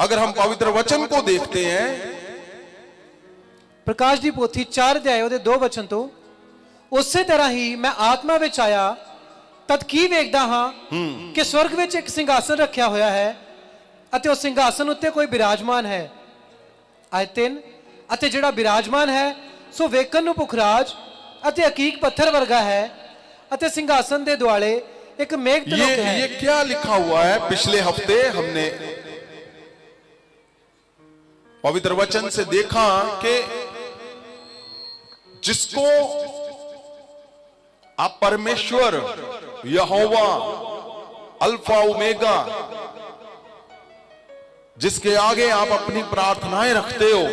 अगर हम पवित्र वचन को देखते हैं, प्रकाश दी पोथी 4 अध्याय ਉਹਦੇ 2 वचन तो ਉਸੇ ਤਰ੍ਹਾਂ ਹੀ ਮੈਂ ਆਤਮਾ ਵਿੱਚ ਆਇਆ ਤਦ ਕੀ ਵੇਖਦਾ ਹਾਂ ਕਿ ਸਵਰਗ ਵਿੱਚ ਇੱਕ ਸਿੰਘਾਸਨ ਰੱਖਿਆ ਹੋਇਆ ਹੈ ਅਤੇ ਉਸ ਸਿੰਘਾਸਨ ਉੱਤੇ ਕੋਈ ਬਿਰਾਜਮਾਨ ਹੈ। ਆਇਤ 3 ਅਤੇ ਜਿਹੜਾ ਬਿਰਾਜਮਾਨ ਹੈ ਸੋ ਵੇਖਣ ਨੂੰ ਪੁਖਰਾਜ ਅਤੇ ਹਕੀਕ ਪੱਥਰ ਵਰਗਾ ਹੈ ਅਤੇ ਸਿੰਘਾਸਨ ਦੇ ਦੁਆਲੇ एक मेघ तलोक है। ये क्या लिखा हुआ है? पिछले हफ्ते हमने पवित्र वचन से देखा कि जिसको आप परमेश्वर यहोवा अल्फा ओमेगा, जिसके आगे आप अपनी प्रार्थनाएं रखते हो,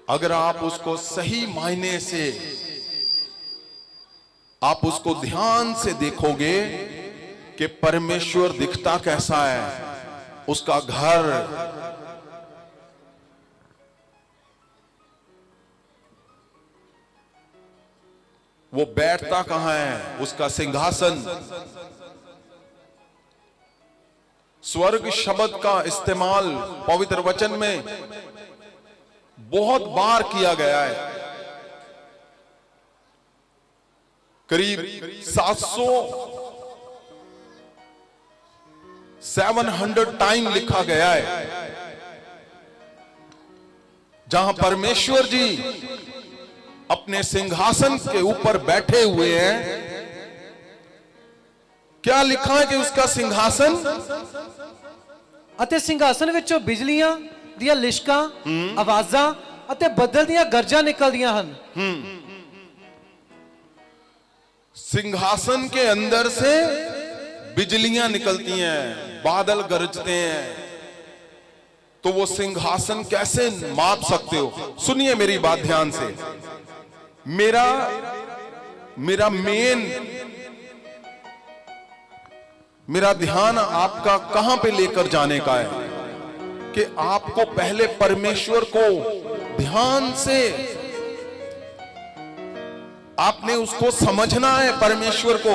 अगर आप उसको सही मायने से आप उसको ध्यान से देखोगे कि परमेश्वर दिखता कैसा है, उसका घर, वो बैठता कहां है, उसका सिंहासन। स्वर्ग शब्द का इस्तेमाल पवित्र वचन में बहुत बार किया गया है। करीब 700 टाइम लिखा गया है, जहां परमेश्वर जी अपने सिंहासन के ऊपर बैठे हुए हैं। क्या लिखा है कि उसका सिंहासन ਅਤੇ ਸਿੰਘਾਸਨ ਵਿੱਚੋਂ ਬਿਜਲੀਆਂ ਦੀਆਂ ਲਿਸ਼ਕਾਂ, ਆਵਾਜ਼ਾਂ ਅਤੇ ਬੱਦਲ ਦੀਆਂ ਗਰਜਾਂ ਨਿਕਲਦੀਆਂ ਹਨ। सिंहासन के अंदर से बिजलियां निकलती हैं, बादल गरजते हैं। तो वो सिंहासन कैसे माप सकते हो? सुनिए मेरी बात ध्यान से। मेरा ध्यान आपका कहां पे लेकर जाने का है कि आपको पहले परमेश्वर को ध्यान से आपने उसको समझना है। परमेश्वर को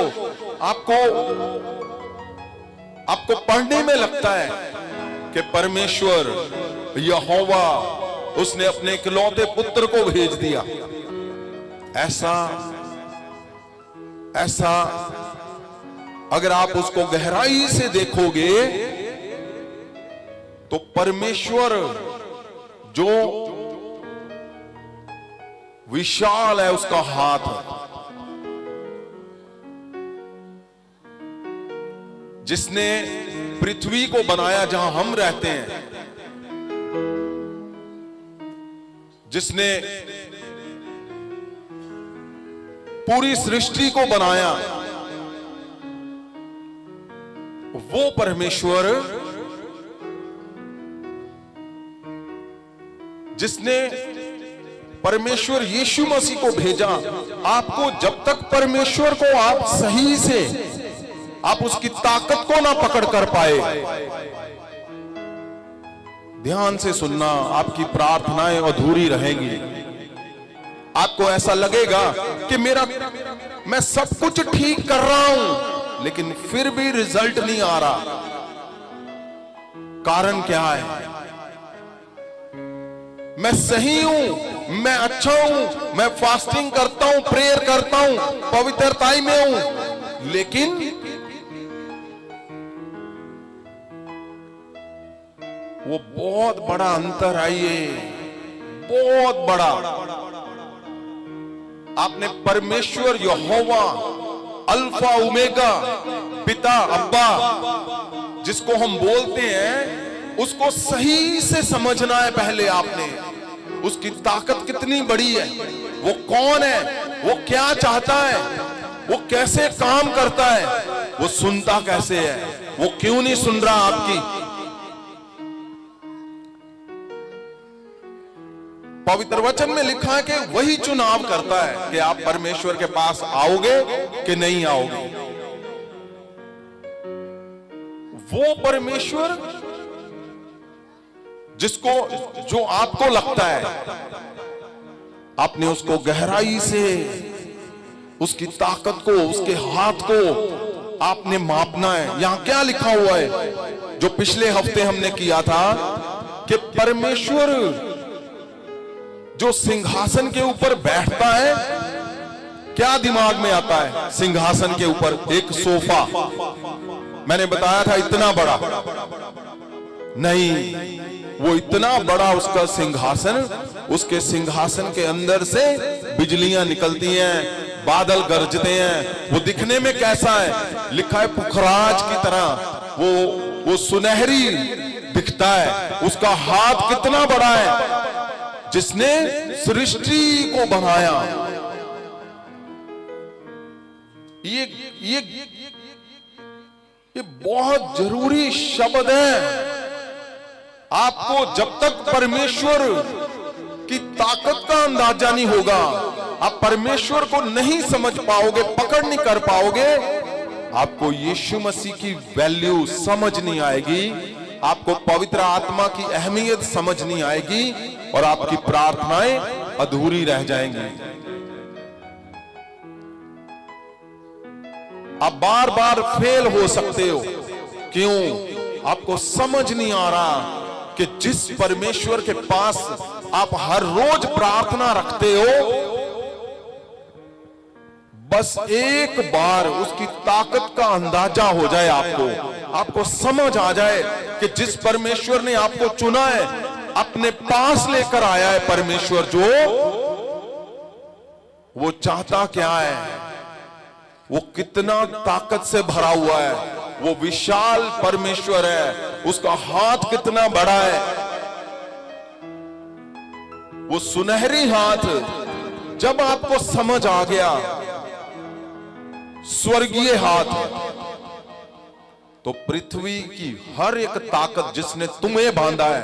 आपको पढ़ने में लगता है कि परमेश्वर यहोवा उसने अपने इकलौते पुत्र को भेज दिया। ऐसा अगर आप उसको गहराई से देखोगे तो परमेश्वर जो विशाल है, उसका हाथ है, जिसने पृथ्वी को बनाया जहां हम रहते हैं, जिसने पूरी सृष्टि को बनाया, वो परमेश्वर जिसने परमेश्वर यीशु मसीह को भेजा। आपको जब तक परमेश्वर को आप सही से आप उसकी ताकत को ना पकड़ कर पाए, ध्यान से सुनना, आपकी प्रार्थनाएं अधूरी रहेंगी। आपको ऐसा लगेगा कि मैं सब कुछ ठीक कर रहा हूं लेकिन फिर भी रिजल्ट नहीं आ रहा। कारण क्या है? मैं सही हूं, मैं अच्छा हूं, मैं फास्टिंग करता हूं, प्रेयर करता हूं, पवित्रताई में हूं, लेकिन वो बहुत बड़ा अंतर है। ये बहुत बड़ा। आपने परमेश्वर यहोवा अल्फा ओमेगा, पिता अब्बा जिसको हम बोलते हैं, उसको सही से समझना है। पहले आपने उसकी ताकत कितनी बड़ी है, वो कौन है, वो क्या चाहता है, वो कैसे काम करता है, वो सुनता कैसे है, वो क्यों नहीं सुन रहा आपकी। पवित्र वचन में लिखा है कि वही चुनाव करता है कि आप परमेश्वर के पास आओगे कि नहीं आओगे। वो परमेश्वर जो आपको लगता है, आपने उसको गहराई से उसकी ताकत को, उसके हाथ को आपने मापना है। यहां क्या लिखा हुआ है? जो पिछले हफ्ते हमने किया था कि परमेश्वर जो सिंहासन के ऊपर बैठता है, क्या दिमाग में आता है? सिंहासन के ऊपर एक सोफा, मैंने बताया था इतना बड़ा नहीं, वो इतना बड़ा उसका सिंहासन, उसके सिंहासन के अंदर से बिजलियां निकलती हैं, बादल गरजते हैं। वो दिखने में कैसा है? लिखा है पुखराज की तरह, वो सुनहरी दिखता है। उसका हाथ कितना बड़ा है, जिसने सृष्टि को बनाया। ये बहुत जरूरी शब्द है। आपको जब तक परमेश्वर की ताकत का अंदाजा नहीं होगा, आप परमेश्वर को नहीं समझ पाओगे, पकड़ नहीं कर पाओगे, आपको यीशु मसीह की वैल्यू समझ नहीं आएगी, आपको पवित्र आत्मा की अहमियत समझ नहीं आएगी और आपकी प्रार्थनाएं अधूरी रह जाएंगी। आप बार बार फेल हो सकते हो। क्यों? आपको समझ नहीं आ रहा कि जिस परमेश्वर के पास आप हर रोज प्रार्थना रखते हो, बस एक बार उसकी ताकत का अंदाजा हो जाए, आपको समझ आ जाए कि जिस परमेश्वर ने आपको चुना है, अपने पास लेकर आया है, परमेश्वर जो वो चाहता क्या है, वो कितना ताकत से भरा हुआ है, वो विशाल परमेश्वर है, उसका हाथ कितना बड़ा है, वो सुनहरी हाथ। जब आपको समझ आ गया स्वर्गीय हाथ, तो पृथ्वी की हर एक ताकत जिसने तुम्हें बांधा है,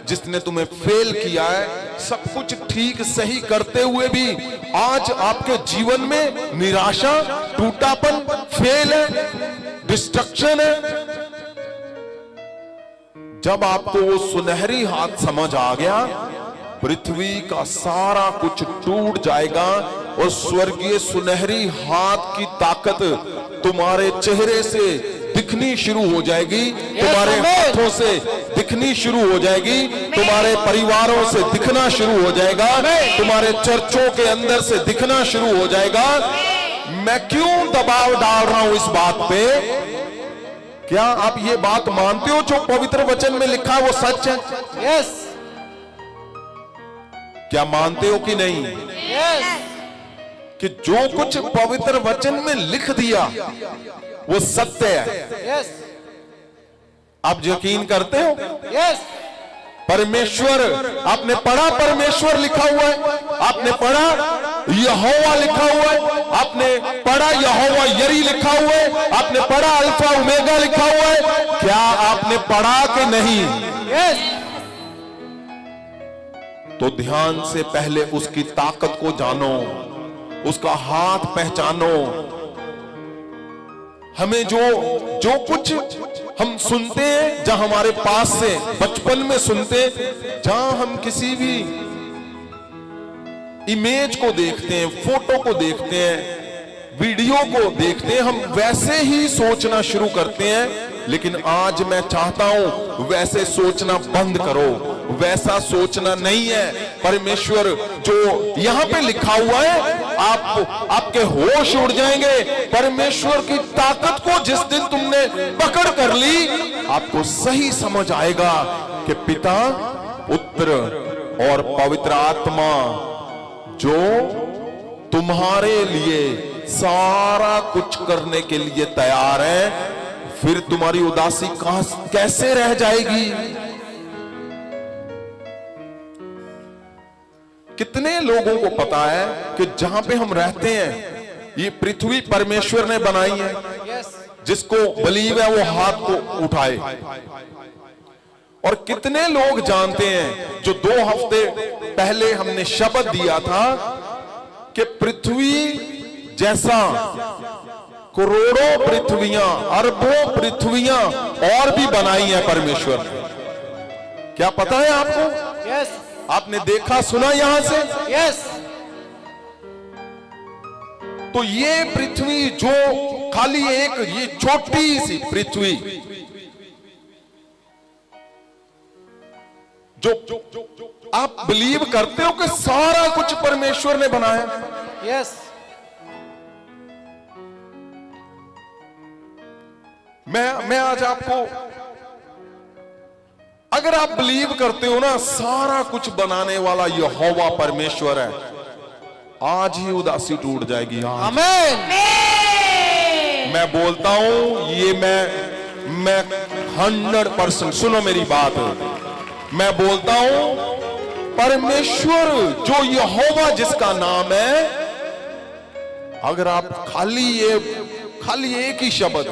जिसने तुम्हें फेल किया है, सब कुछ ठीक सही करते हुए भी आज आपके जीवन में निराशा, टूटापन, फेल है, डिस्ट्रक्शन है, जब आपको वो सुनहरी हाथ समझ आ गया, पृथ्वी का सारा कुछ टूट जाएगा और स्वर्गीय सुनहरी हाथ की ताकत तुम्हारे चेहरे से दिखनी शुरू हो जाएगी, तुम्हारे हाथों से दिखनी शुरू हो जाएगी, तुम्हारे परिवारों से दिखना शुरू हो जाएगा, तुम्हारे चर्चों के अंदर से दिखना शुरू हो जाएगा। मैं क्यों दबाव डाल रहा हूं इस बात पे? क्या आप ये बात मानते हो जो पवित्र वचन में लिखा है वो सच है? यस। क्या मानते हो कि नहीं? यस। कि जो कुछ पवित्र वचन में लिख दिया वो सत्य है। यस। आप यकीन करते हो? यस। परमेश्वर, आपने पढ़ा परमेश्वर लिखा हुआ है, आपने पढ़ा यहोवा लिखा हुआ है, आपने पढ़ा यहोवा यरी लिखा हुआ है, आपने पढ़ा अल्फा ओमेगा लिखा हुआ है। क्या आपने पढ़ा कि नहीं? यस। तो ध्यान से पहले उसकी ताकत को जानो, उसका हाथ पहचानो। हमें जो कुछ हम सुनते हैं, जहां हमारे पास से बचपन में सुनते, जहां हम किसी भी इमेज को देखते हैं, फोटो को देखते हैं, वीडियो को देखते हैं, हम वैसे ही सोचना शुरू करते हैं। लेकिन आज मैं चाहता हूं वैसे सोचना बंद करो, वैसा सोचना नहीं है। परमेश्वर जो यहां पे लिखा हुआ है, आपके होश उड़ जाएंगे। परमेश्वर की ताकत को जिस दिन तुमने पकड़ कर ली, आपको सही समझ आएगा कि पिता, पुत्र और पवित्र आत्मा जो तुम्हारे लिए सारा कुछ करने के लिए तैयार है, फिर तुम्हारी उदासी कैसे रह जाएगी? कितने लोगों को पता है कि जहां पे हम रहते हैं, ये पृथ्वी परमेश्वर ने बनाई है। जिसको बिलीव है वो हाथ को उठाए। और कितने लोग जानते हैं, जो 2 हफ्ते पहले हमने शब्द दिया था कि पृथ्वी जैसा करोड़ों पृथ्वियां, अरबों पृथ्वियां और भी बनाई है परमेश्वर ने। क्या पता है आपको? यस। आपने देखा सुना यहां से? यस। तो ये पृथ्वी जो खाली एक ये छोटी सी पृथ्वी, जो आप बिलीव करते हो कि सारा कुछ परमेश्वर ने बनाया। यस। मैं आज आपको, अगर आप बिलीव करते हो ना सारा कुछ बनाने वाला यहोवा परमेश्वर है, आज ही उदासी टूट जाएगी। आमीन। मैं बोलता हूं ये मैं 100%, सुनो मेरी बात, मैं बोलता हूं परमेश्वर जो यहोवा जिसका नाम है, अगर आप खाली एक ही शब्द,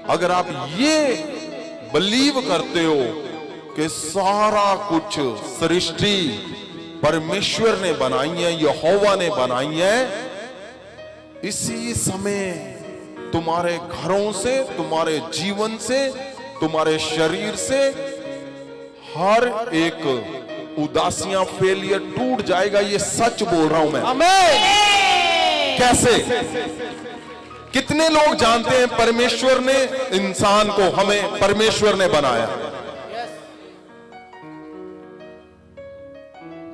अगर आप ये बिलीव करते हो कि सारा कुछ सृष्टि परमेश्वर ने बनाई है, यहोवा ने बनाई है, इसी समय तुम्हारे घरों से, तुम्हारे जीवन से, तुम्हारे शरीर से हर एक उदासियां, फेलियर टूट जाएगा। ये सच बोल रहा हूं मैं। आमीन। कैसे? कितने लोग जानते हैं परमेश्वर ने इंसान को, हमें परमेश्वर ने बनाया,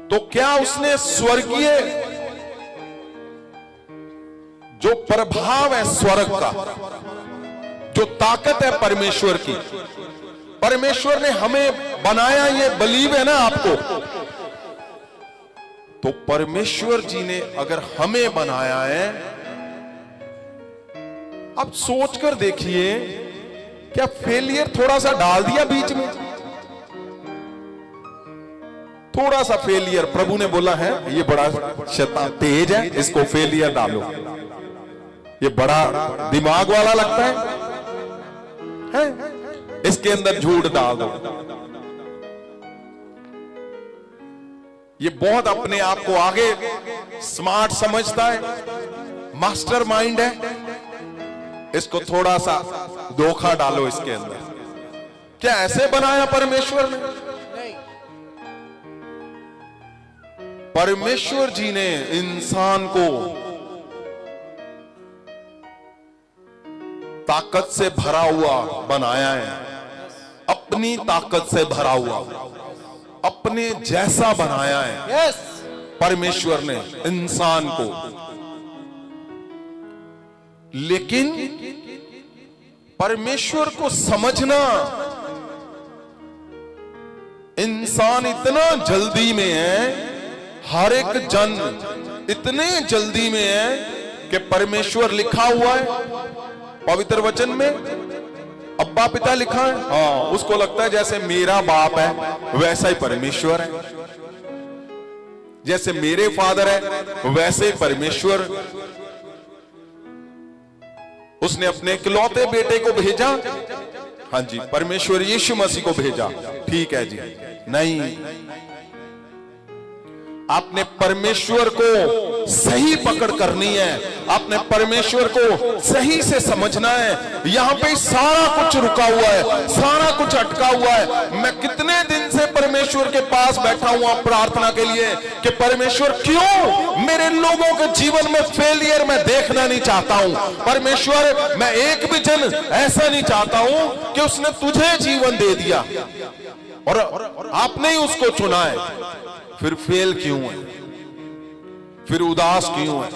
तो क्या उसने स्वर्गीय जो प्रभाव है स्वर्ग का, जो ताकत है परमेश्वर की, परमेश्वर ने हमें बनाया, ये बिलीव है ना आपको? तो परमेश्वर जी ने अगर हमें बनाया है, अब सोचकर देखिए, क्या फेलियर थोड़ा सा डाल दिया बीच में? थोड़ा सा फेलियर, प्रभु ने बोला है ये बड़ा शैतान तेज है, इसको फेलियर डालो, ये बड़ा दिमाग वाला लगता है? इसके अंदर झूठ डाल दो। ये बहुत अपने आप को आगे स्मार्ट समझता है, मास्टर माइंड है, इसको थोड़ा सा धोखा डालो इसके अंदर। क्या ऐसे बनाया परमेश्वर ने? परमेश्वर जी ने इंसान को ताकत से भरा हुआ बनाया है, अपनी ताकत से भरा हुआ, अपने जैसा बनाया है। यस। परमेश्वर ने इंसान को, लेकिन परमेश्वर को समझना, इंसान इतना जल्दी में है, हर एक जन इतने जल्दी में है कि परमेश्वर लिखा हुआ है पवित्र वचन में, अब्बा पिता लिखा है, हाँ, उसको लगता है जैसे मेरा बाप है वैसा ही परमेश्वर है, जैसे मेरे फादर है वैसे ही परमेश्वर। उसने अपने इकलौते बेटे को भेजा, हाँ जी, परमेश्वर यीशु मसीह को भेजा, ठीक है जी। नहीं, आपने परमेश्वर को सही पकड़ करनी है, आपने परमेश्वर को सही से समझना है। यहां पे सारा कुछ रुका हुआ है, सारा कुछ अटका हुआ है। मैं कितने दिन से परमेश्वर के पास बैठा हुआ प्रार्थना के लिए कि परमेश्वर क्यों मेरे लोगों के जीवन में फेलियर मैं देखना नहीं चाहता हूं। परमेश्वर, मैं एक भी जन ऐसा नहीं चाहता हूं कि उसने तुझे जीवन दे दिया और आपने ही उसको चुना है, फिर फेल क्यों है, फिर उदास क्यों है,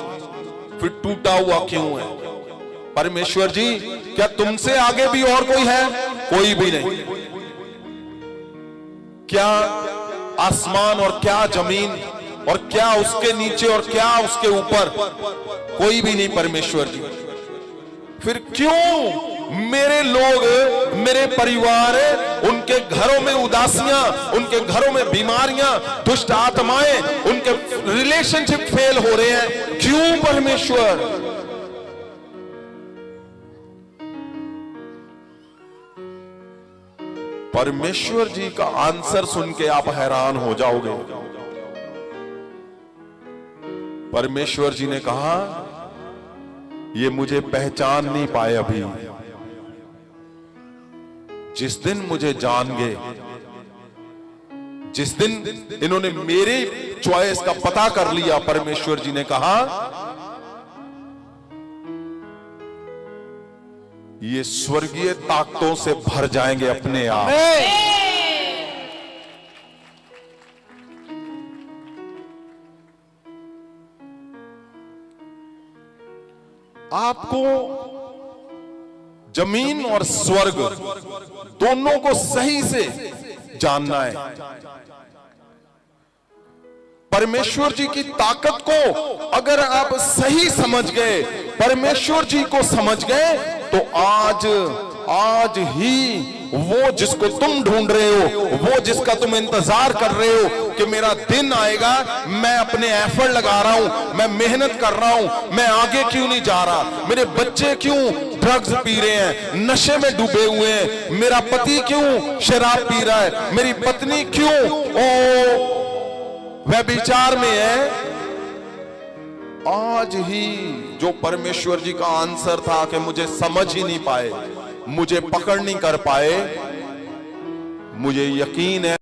फिर टूटा हुआ क्यों है? परमेश्वर जी, क्या तुमसे आगे भी और कोई है? कोई भी नहीं। क्या आसमान और क्या जमीन और क्या उसके नीचे और क्या उसके ऊपर, कोई भी नहीं परमेश्वर जी। फिर क्यों मेरे लोग, मेरे परिवार, उनके घरों में उदासियां, उनके घरों में बीमारियां, दुष्ट आत्माएं, उनके रिलेशनशिप फेल हो रहे हैं? क्यों परमेश्वर? परमेश्वर जी का आंसर सुन के आप हैरान हो जाओगे। परमेश्वर जी ने कहा, ये मुझे पहचान नहीं पाए अभी, जिस दिन मुझे जान गए, जिस दिन इन्होंने मेरे चॉइस का पता कर लिया, परमेश्वर जी ने कहा ये स्वर्गीय ताकतों से भर जाएंगे अपने आप। आपको जमीन और स्वर्ग दोनों को सही से जानना है। परमेश्वर जी की ताकत को अगर आप सही समझ गए, परमेश्वर जी को समझ गए, तो आज ही वो जिसको तुम ढूंढ रहे हो, वो जिसका तुम इंतजार कर रहे हो कि मेरा दिन आएगा, मैं अपने एफर्ट लगा रहा हूं, मैं मेहनत कर रहा हूं, मैं आगे क्यों नहीं जा रहा, मेरे बच्चे क्यों ड्रग्स पी रहे हैं, नशे में डूबे हुए हैं, मेरा पति क्यों शराब पी रहा है, मेरी पत्नी क्यों व्यभिचार में है। आज ही जो परमेश्वर जी का आंसर था कि मुझे समझ ही नहीं पाए, मुझे पकड़ नहीं कर पाए, मुझे यकीन है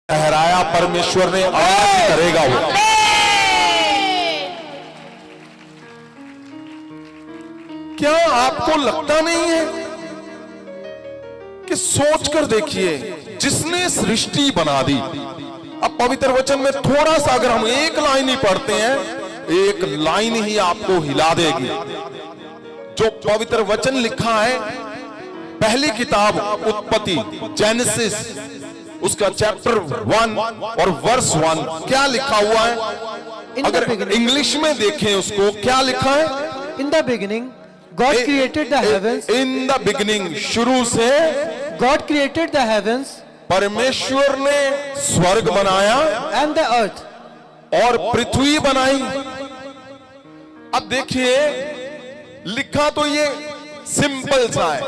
ठहराया परमेश्वर ने, आज करेगा वो। क्या आपको लगता नहीं है कि सोच कर देखिए, जिसने सृष्टि बना दी। अब पवित्र वचन में थोड़ा सा अगर हम एक लाइन ही पढ़ते हैं, एक लाइन ही आपको हिला देगी। जो पवित्र वचन लिखा है, पहली किताब उत्पत्ति, जेनेसिस, उसका चैप्टर 1 और वर्स 1 क्या लिखा हुआ है? अगर इंग्लिश में देखें उसको, क्या लिखा है? In the beginning God created the heavens. In the beginning, शुरू से गॉड क्रिएटेड द हेवेंस, परमेश्वर ने स्वर्ग बनाया, एंड द अर्थ, और पृथ्वी बनाई। अब देखिए, लिखा तो ये सिंपल सा है,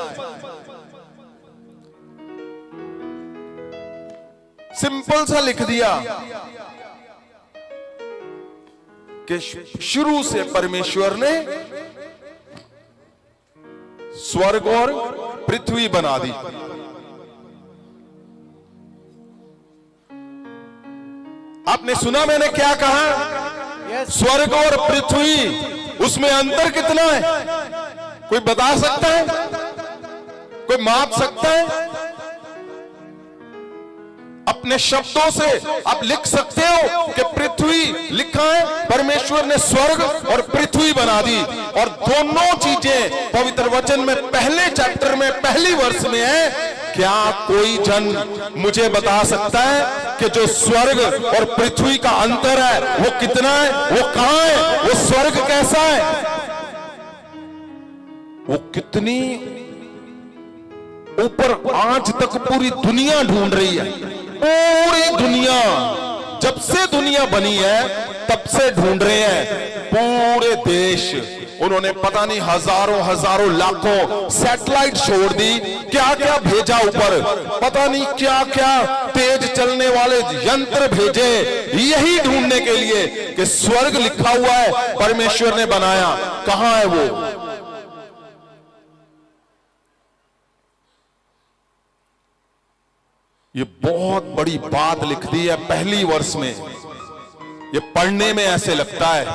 सिंपल सा लिख दिया कि शुरू से परमेश्वर ने स्वर्ग और पृथ्वी बना दी। आपने सुना मैंने क्या कहा? स्वर्ग और पृथ्वी, उसमें अंतर कितना है? कोई बता सकता है? कोई माप सकता है? अपने शब्दों से आप लिख सकते हो कि पृथ्वी, लिखा है परमेश्वर ने स्वर्ग और पृथ्वी बना दी, और दोनों चीजें पवित्र वचन में पहले चैप्टर में पहली वर्ष में है। क्या कोई जन मुझे बता सकता है कि जो स्वर्ग और पृथ्वी का अंतर है वो कितना है, वो कहां है, वो स्वर्ग कैसा है, वो कितनी ऊपर? आज तक पूरी दुनिया ढूंढ रही है, पूरी दुनिया, जब से दुनिया बनी है तब से ढूंढ रहे हैं। पूरे देश उन्होंने पता नहीं हजारों लाखों सैटेलाइट छोड़ दी, क्या क्या भेजा ऊपर, पता नहीं क्या क्या तेज चलने वाले यंत्र भेजे, यही ढूंढने के लिए कि स्वर्ग लिखा हुआ है परमेश्वर ने बनाया, कहां है वो? ये बहुत बड़ी बात लिख दी है पहली वर्ष में। ये पढ़ने में ऐसे लगता है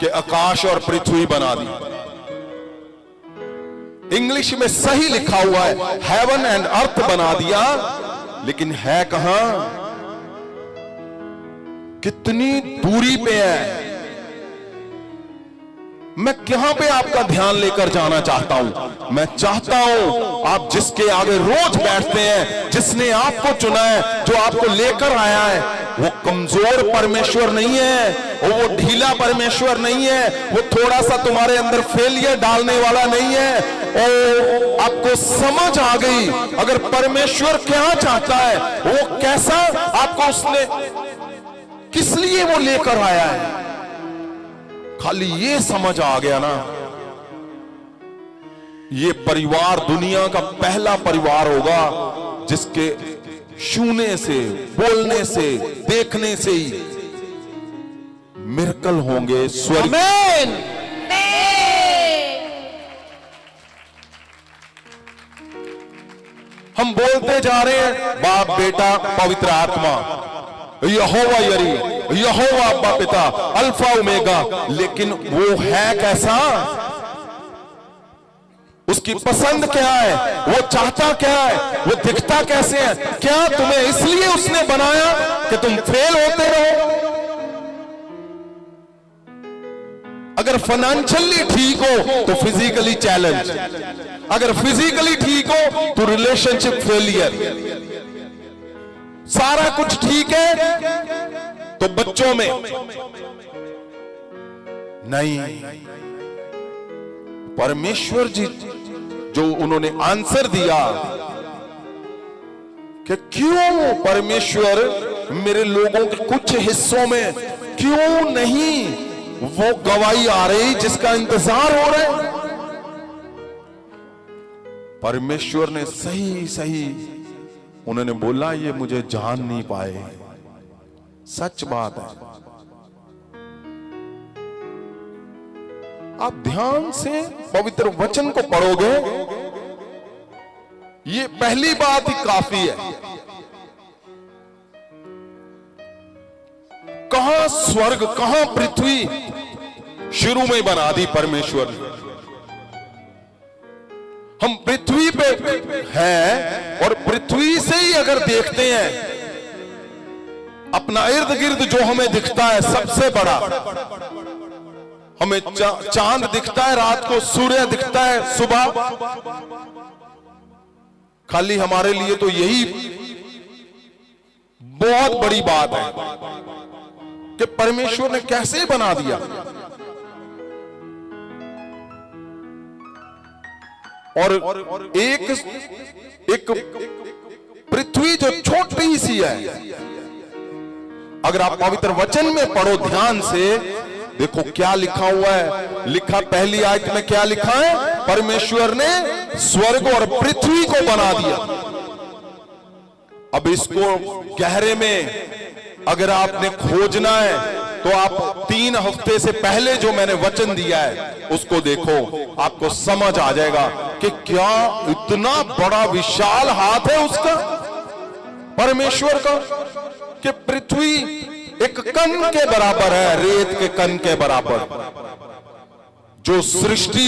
कि आकाश और पृथ्वी बना दी। इंग्लिश में सही लिखा हुआ है हेवन एंड अर्थ बना दिया, लेकिन है कहां? कितनी दूरी पे है? मैं कहां पे आपका ध्यान लेकर जाना चाहता हूं? मैं चाहता हूं आप जिसके आगे रोज बैठते हैं, जिसने आपको चुना है, जो आपको लेकर आया है, वो कमजोर परमेश्वर नहीं है, वो ढीला परमेश्वर नहीं है, वो थोड़ा सा तुम्हारे अंदर फेलियर डालने वाला नहीं है। और आपको समझ आ गई अगर परमेश्वर क्या चाहता है, वो कैसा आपको उसने किस लिए वो लेकर आया है, खाली ये समझ आ गया ना, ये परिवार दुनिया का पहला परिवार होगा जिसके छूने से, बोलने से, देखने से ही मिरेकल होंगे। स्वर्ग हम बोलते जा रहे हैं बाप बेटा पवित्र आत्मा, यहोवा यरी, यहोवा अब्बा पिता, अल्फा ओमेगा, लेकिन वो है कैसा? उसकी पसंद क्या है, वो चाहता क्या है, वो दिखता कैसे है? क्या तुम्हें इसलिए उसने बनाया कि तुम फेल होते रहो? अगर फाइनेंशियली ठीक हो तो फिजिकली चैलेंज, अगर फिजिकली ठीक हो तो रिलेशनशिप फेलियर, सारा कुछ ठीक है तो बच्चों में नहीं। परमेश्वर जी जो उन्होंने आंसर दिया कि क्यों परमेश्वर मेरे लोगों के कुछ हिस्सों में क्यों नहीं वो गवाही आ रही जिसका इंतजार हो रहा है। परमेश्वर ने सही सही उन्होंने बोला ये मुझे जान नहीं पाए। सच बात है। आप ध्यान से पवित्र वचन को पढ़ोगे, ये पहली बात ही काफी है। कहां स्वर्ग कहां पृथ्वी शुरू में बना दी परमेश्वर ने। हम पृथ्वी पे हैं और पृथ्वी से ही अगर देखते हैं अपना इर्द गिर्द जो हमें दिखता है सबसे बड़ा, हमें चांद दिखता है रात को, सूर्य दिखता है सुबह। खाली हमारे लिए तो यही बहुत बड़ी बात है कि परमेश्वर ने कैसे बना दिया। और एक पृथ्वी जो छोटी सी है, अगर आप पवित्र वचन में पढ़ो ध्यान से, देखो क्या लिखा हुआ है। लिखा पहली आयत में क्या लिखा है, परमेश्वर ने स्वर्ग और पृथ्वी को बना दिया। अब इसको गहरे में अगर आपने खोजना है तो आप 3 हफ्ते से पहले जो मैंने वचन दिया है उसको देखो, आपको समझ आ जाएगा कि क्या इतना बड़ा विशाल हाथ है उसका, परमेश्वर का, कि पृथ्वी एक कण के बराबर है, रेत के कण के बराबर। जो सृष्टि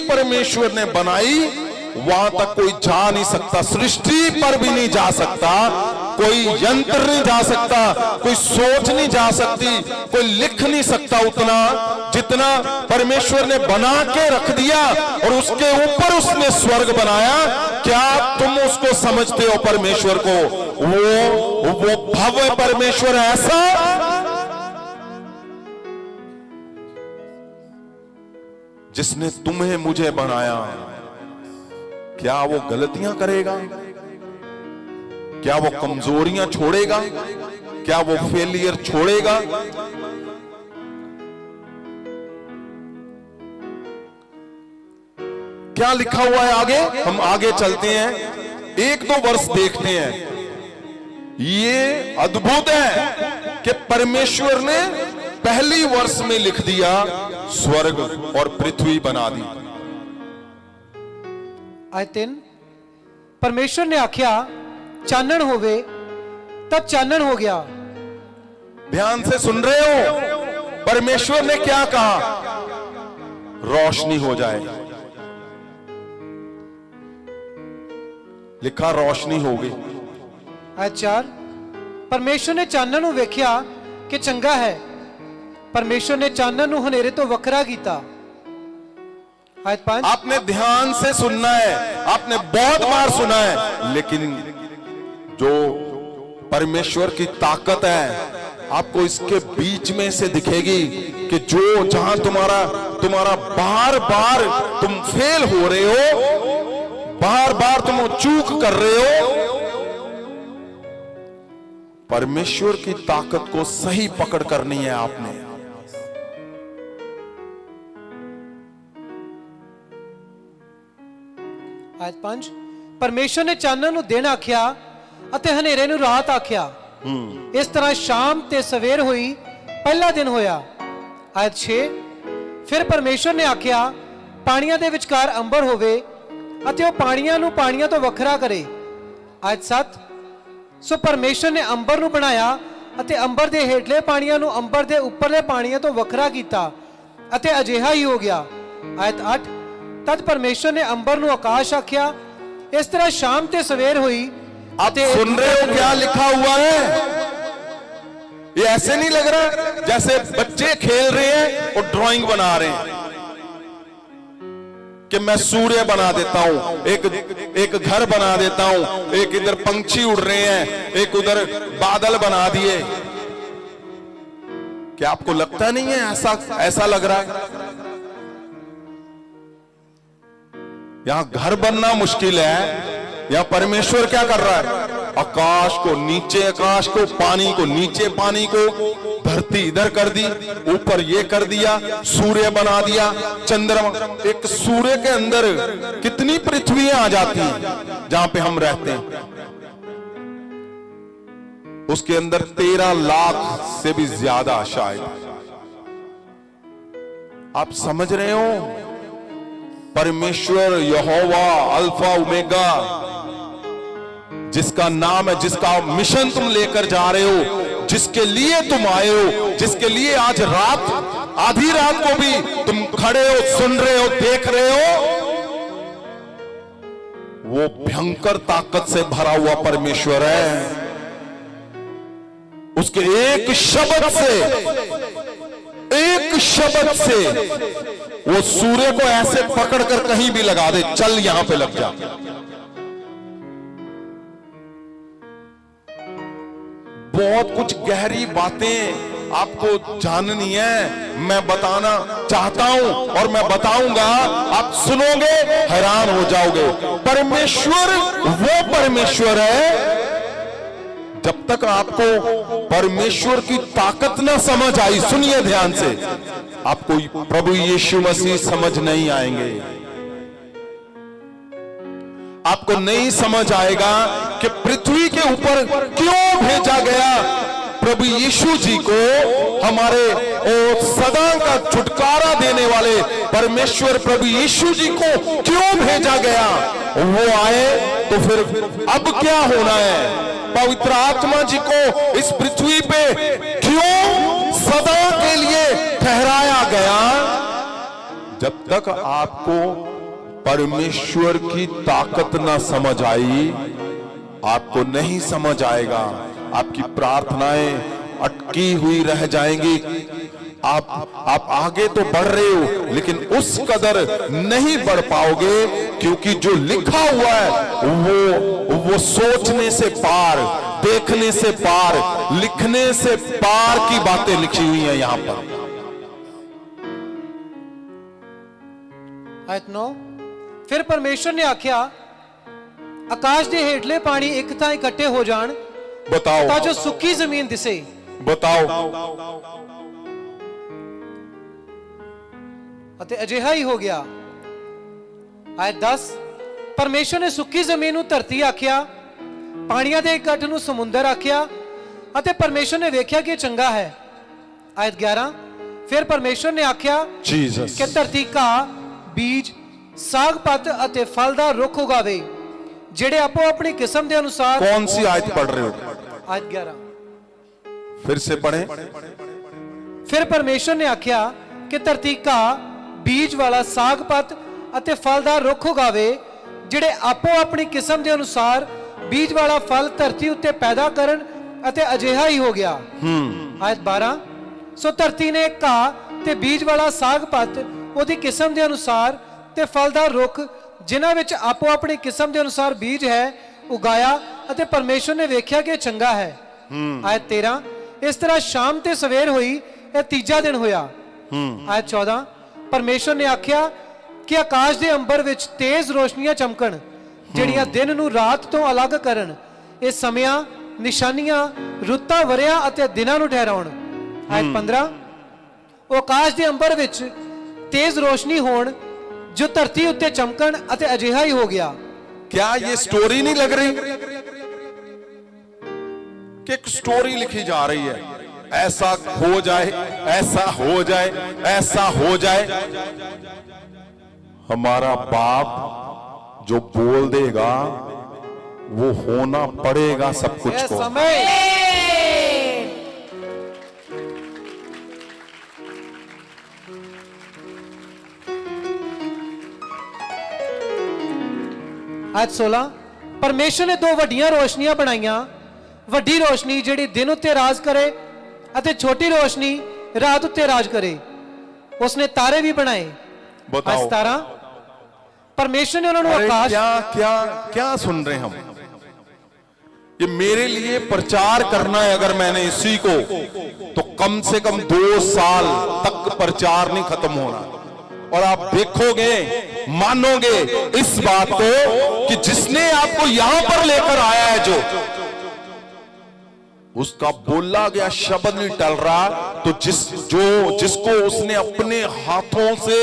परमेश्वर ने बनाई, वहां तक कोई जा नहीं सकता, सृष्टि पर भी नहीं जा सकता, कोई यंत्र नहीं जा सकता, कोई सोच नहीं जा सकती, कोई लिख नहीं सकता उतना जितना परमेश्वर ने बना के रख दिया। और उसके ऊपर उसने स्वर्ग बनाया। क्या तुम उसको समझते हो परमेश्वर को? वो भव्य परमेश्वर ऐसा जिसने तुम्हें मुझे बनाया, क्या वो गलतियां करेगा? क्या वो कमजोरियां छोड़ेगा? क्या वो फेलियर छोड़ेगा? क्या लिखा हुआ है आगे? हम आगे चलते हैं, 1-2 वर्ष देखते हैं। ये अद्भुत है कि परमेश्वर ने पहली वर्ष में लिख दिया, स्वर्ग और पृथ्वी बना दी। आयत 3, परमेश्वर ने आख्या चानन होवे, तब चानन हो गया। ध्यान से सुन रहे हो? परमेश्वर ने क्या कहा? रोशनी हो जाए। लिखा रोशनी हो गई। आयत 4, परमेश्वर ने चानन ਨੂੰ ਵੇਖਿਆ कि चंगा है। परमेश्वर ने चानन ਨੂੰ ਹਨੇਰੇ ਤੋਂ ਵੱਖਰਾ ਕੀਤਾ। आयत 5, आपने ध्यान से सुनना है, आपने बहुत बार सुना है, लेकिन जो परमेश्वर की ताकत है आपको इसके बीच में से दिखेगी कि जो जहां तुम्हारा बार बार तुम फेल हो रहे हो, बार बार तुम चूक कर रहे हो, परमेश्वर की ताकत को सही पकड़ करनी है आपने। आयत 5, परमेश्वर ने चानन ਨੂੰ ਦਿਨ ਆਖਿਆ ਅਤੇ ਹਨੇਰੇ ਨੂੰ ਰਾਤ ਆਖਿਆ। ਇਸ ਤਰ੍ਹਾਂ ਸ਼ਾਮ ਤੇ ਸਵੇਰ ਹੋਈ, ਪਹਿਲਾ ਦਿਨ ਹੋਇਆ। ਆਇਤ 6, ਫਿਰ ਪਰਮੇਸ਼ਵਰ ਨੇ ਆਖਿਆ ਪਾਣੀਆਂ ਦੇ ਵਿਚਕਾਰ ਅੰਬਰ ਹੋਵੇ ਅਤੇ ਉਹ ਪਾਣੀਆਂ ਨੂੰ ਪਾਣੀਆਂ ਤੋਂ ਵੱਖਰਾ ਕਰੇ। ਆਇਤ 7, ਸੋ ਪਰਮੇਸ਼ਵਰ ਨੇ ਅੰਬਰ ਨੂੰ ਬਣਾਇਆ ਅਤੇ ਅੰਬਰ ਦੇ ਹੇਠਲੇ ਪਾਣੀਆਂ ਨੂੰ ਅੰਬਰ ਦੇ ਉੱਪਰਲੇ ਪਾਣੀਆਂ ਤੋਂ ਵੱਖਰਾ ਕੀਤਾ ਅਤੇ ਅਜਿਹਾ ਹੀ ਹੋ ਗਿਆ। ਆਇਤ 8, तद परमेश्वर ने अंबर ਨੂੰ आकाश आख्या। इस तरह शाम ते सवेर हुई। आप सुन रहे हो क्या लिखा हुआ है? ये ऐसे नहीं लग रहा जैसे बच्चे खेल रहे हैं और ड्राइंग बना रहे हैं कि मैं सूर्य बना देता हूं, एक घर बना देता हूं, एक इधर पंछी उड़ रहे हैं, एक उधर बादल बना दिए। क्या आपको लगता नहीं है ऐसा लग रहा है? यहां घर बनना मुश्किल है, यहां परमेश्वर क्या कर रहा है? आकाश को नीचे, आकाश को पानी को नीचे, पानी को धरती इधर कर दी, ऊपर ये कर दिया, सूर्य बना दिया, चंद्रमा। एक सूर्य के अंदर कितनी पृथ्वियां आ जाती हैं जहां पे हम रहते हैं, उसके अंदर 13 लाख से भी ज्यादा शायद। आप समझ रहे हो? परमेश्वर यहोवा अल्फा ओमेगा, जिसका नाम है, जिसका मिशन तुम लेकर जा रहे हो, जिसके लिए तुम आए हो, जिसके लिए आज रात, आधी रात को भी तुम खड़े हो, सुन रहे हो, देख रहे हो, वो भयंकर ताकत से भरा हुआ परमेश्वर है। उसके एक शब्द से वो सूर्य को ऐसे पकड़कर कहीं भी लगा दे, चल यहां पे लग जा। बहुत कुछ गहरी बातें आपको जाननी है, मैं बताना चाहता हूं और मैं बताऊंगा, आप सुनोगे हैरान हो जाओगे। परमेश्वर वो परमेश्वर है, जब तक आपको परमेश्वर की ताकत ना समझ आई, सुनिए ध्यान से, आपको प्रभु यीशु मसीह समझ नहीं आएंगे। आपको नहीं समझ आएगा कि पृथ्वी के ऊपर क्यों भेजा गया प्रभु यीशु जी को, हमारे सदा का छुटकारा देने वाले परमेश्वर प्रभु यीशु जी को क्यों भेजा गया। वो आए तो फिर अब क्या होना है? पवित्र आत्मा जी को इस पृथ्वी पे क्यों सदा के लिए ठहराया गया? जब तक आपको परमेश्वर की ताकत ना समझ आई, आपको नहीं समझ आएगा। आपकी प्रार्थनाएं अटकी हुई रह जाएंगी। आप आगे तो बढ़ रहे हो, लेकिन उस कदर नहीं बढ़ पाओगे, क्योंकि जो लिखा हुआ है वो सोचने से पार, देखने से पार, लिखने से पार की बातें लिखी हुई हैं यहां पर। आयत 9, फिर परमेश्वर ने आख्या, आकाश दे हेठले पानी एक तां इकट्ठे हो जान, बताओ, तां जो सुक्की जमीन दिसे। बताओ, ਅਤੇ ਅਜਿਹਾ ਹੀ ਹੋ ਗਿਆ। ਆਇਤ 10, ਪਰਮੇਸ਼ਰ ਨੇ ਸੁੱਕੀ ਜ਼ਮੀਨ ਨੂੰ ਧਰਤੀ ਆਖਿਆ, ਪਾਣੀਆਂ ਦੇ ਇਕੱਠ ਨੂੰ ਸਮੁੰਦਰ ਆਖਿਆ, ਅਤੇ ਪਰਮੇਸ਼ਰ ਨੇ ਵੇਖਿਆ ਕਿ ਚੰਗਾ ਹੈ। ਆਇਤ 11, ਫਿਰ ਪਰਮੇਸ਼ਰ ਨੇ ਆਖਿਆ ਕਿ ਧਰਤੀ ਘਾਹ, ਬੀਜ, ਸਾਗ ਪੱਤ ਅਤੇ ਫਲਦਾਰ ਰੁੱਖ ਉਗਾਵੇ, ਜਿਹੜੇ ਆਪੋ ਆਪਣੀ किस्म के अनुसार। कौन सी आयत पढ़ रहे हो? आयत 11, फिर से पढ़े। फिर परमेश्वर ने आख्या कि धरती घाह, बीज वाला साग पत ਅਤੇ फलदार रुख उगावे, ਜਿਹੜੇ ਆਪੋ ਆਪਣੀ किस्म के अनुसार बीज वाला फल धरती उत्ते पैदा करन, ਅਤੇ ਅਜਿਹਾ ਹੀ ਹੋ ਗਿਆ। आयत 12, सो धरती ने घाह ਤੇ बीज वाला साग पत ਉਹਦੀ किस्म के अनुसार ਤੇ फलदार रुख, जिन्हां ਵਿੱਚ ਆਪੋ ਆਪਣੀ किस्म के अनुसार बीज है, उगाया, ਅਤੇ परमेश्वर ने ਵੇਖਿਆ कि चंगा है। आयत 13, इस तरह शाम ते सवेर हुई, यह तीजा दिन होया। आयत 14, परमेश्वर ने आख्या कि आकाश दे अंबर विच तेज रोशनियां चमकन, ਜਿਹੜੀਆਂ दिन ਨੂੰ रात तो अलग करन, ਇਹ ਸਮਿਆਂ, ਨਿਸ਼ਾਨੀਆਂ, ਰੁੱਤਾਂ, ਵਰਿਆਂ ਅਤੇ ਦਿਨਾਂ ਨੂੰ ਠਹਿਰਾਉਣ। आयत 15, ਉਹ ਆਕਾਸ਼ ਦੇ ਅੰਬਰ ਵਿੱਚ तेज रोशनी होण, जो धरती उत्ते चमकन, ਅਤੇ ਅਜਿਹਾ ਹੀ हो गया। क्या ये स्टोरी नहीं लग रही कि एक स्टोरी लिखी जा रही है? ऐसा हो जाए, ऐसा हो जाए, ऐसा हो जाए। हमारा बाप जो बोल देगा वो होना पड़ेगा सब कुछ को। समय आयत 16, परमेश्वर ने दो वड्डियां रोशनियां बनाईयां, वड्डी रोशनी जिहड़ी दिन उत्ते राज करे ਅਤੇ ਛੋਟੀ ਰੋਸ਼ਨੀ ਰਾਤ ਉੱਤੇ ਰਾਜ ਕਰੇ। ਉਸਨੇ ਤਾਰੇ ਵੀ ਬਣਾਏ। बताओ। तारा परमेश्वर ने उन्होंने अरे आकाश क्या क्या क्या सुन रहे हैं हम? ये मेरे लिए प्रचार करना है। अगर मैंने इसी को, तो कम से कम 2 साल तक प्रचार नहीं खत्म होना। और आप देखोगे, मानोगे इस बात को कि जिसने आपको यहां पर लेकर आया है, जो उसका बोला गया शब्द नहीं टल रहा, तो जिसको उसने अपने हाथों से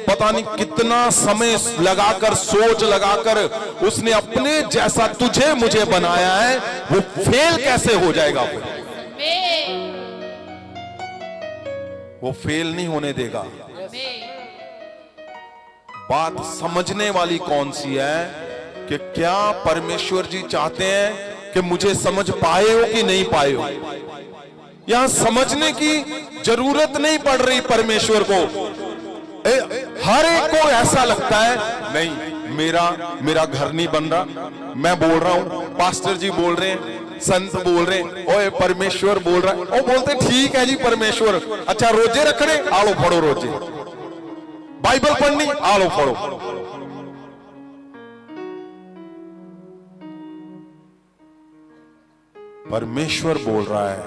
पता नहीं कितना समय लगाकर, सोच लगाकर उसने अपने जैसा तुझे मुझे बनाया है, वो फेल कैसे हो जाएगा? वो फेल नहीं होने देगा। बात समझने वाली कौन सी है कि क्या परमेश्वर जी चाहते हैं कि मुझे समझ पाए हो कि नहीं पाए हो? यहां समझने की जरूरत नहीं पड़ रही परमेश्वर को। हर एक को ऐसा लगता है, नहीं मेरा घर नहीं बन रहा, मैं बोल रहा हूं, पास्टर जी बोल रहे हैं, संत बोल रहे हैं, ओए परमेश्वर बोल रहा है, वो बोलते ठीक है जी परमेश्वर, अच्छा रोजे रखने, आलो पढ़ो रोजे, बाइबल पढ़नी, आलो पढ़ो। परमेश्वर बोल रहा है,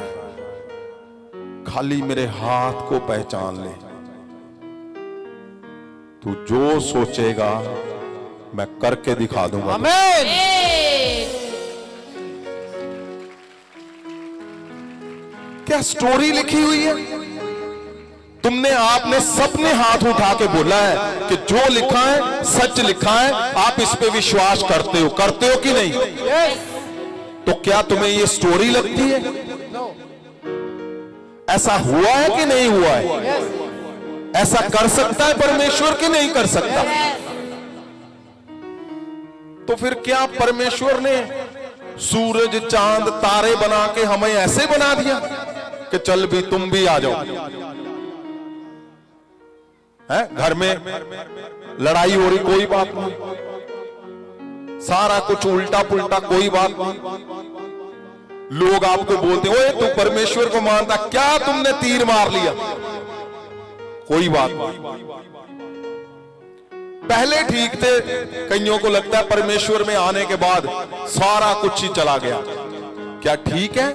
खाली मेरे हाथ को पहचान ले, तू जो सोचेगा मैं करके दिखा दूंगा। आमीन। क्या स्टोरी लिखी हुई है? आपने सबने हाथ उठा के बोला है कि जो लिखा है सच लिखा है, आप इस पे विश्वास करते हो कि नहीं? तो क्या तुम्हें ये स्टोरी लगती है? ऐसा हुआ है कि नहीं हुआ है? ऐसा कर सकता है परमेश्वर कि नहीं कर सकता? तो फिर क्या परमेश्वर ने सूरज चांद तारे बना के हमें ऐसे बना दिया कि चल भी तुम भी आ जाओ? है घर में लड़ाई हो रही, कोई बात नहीं, सारा कुछ उल्टा पुल्टा, कोई बात नहीं, लोग आपको बोलते ओए तू परमेश्वर को मानता, क्या तुमने तीर मार लिया? कोई बात नहीं, पहले ठीक थे। कईयों को लगता है परमेश्वर में आने के बाद सारा कुछ ही चला गया। क्या ठीक है?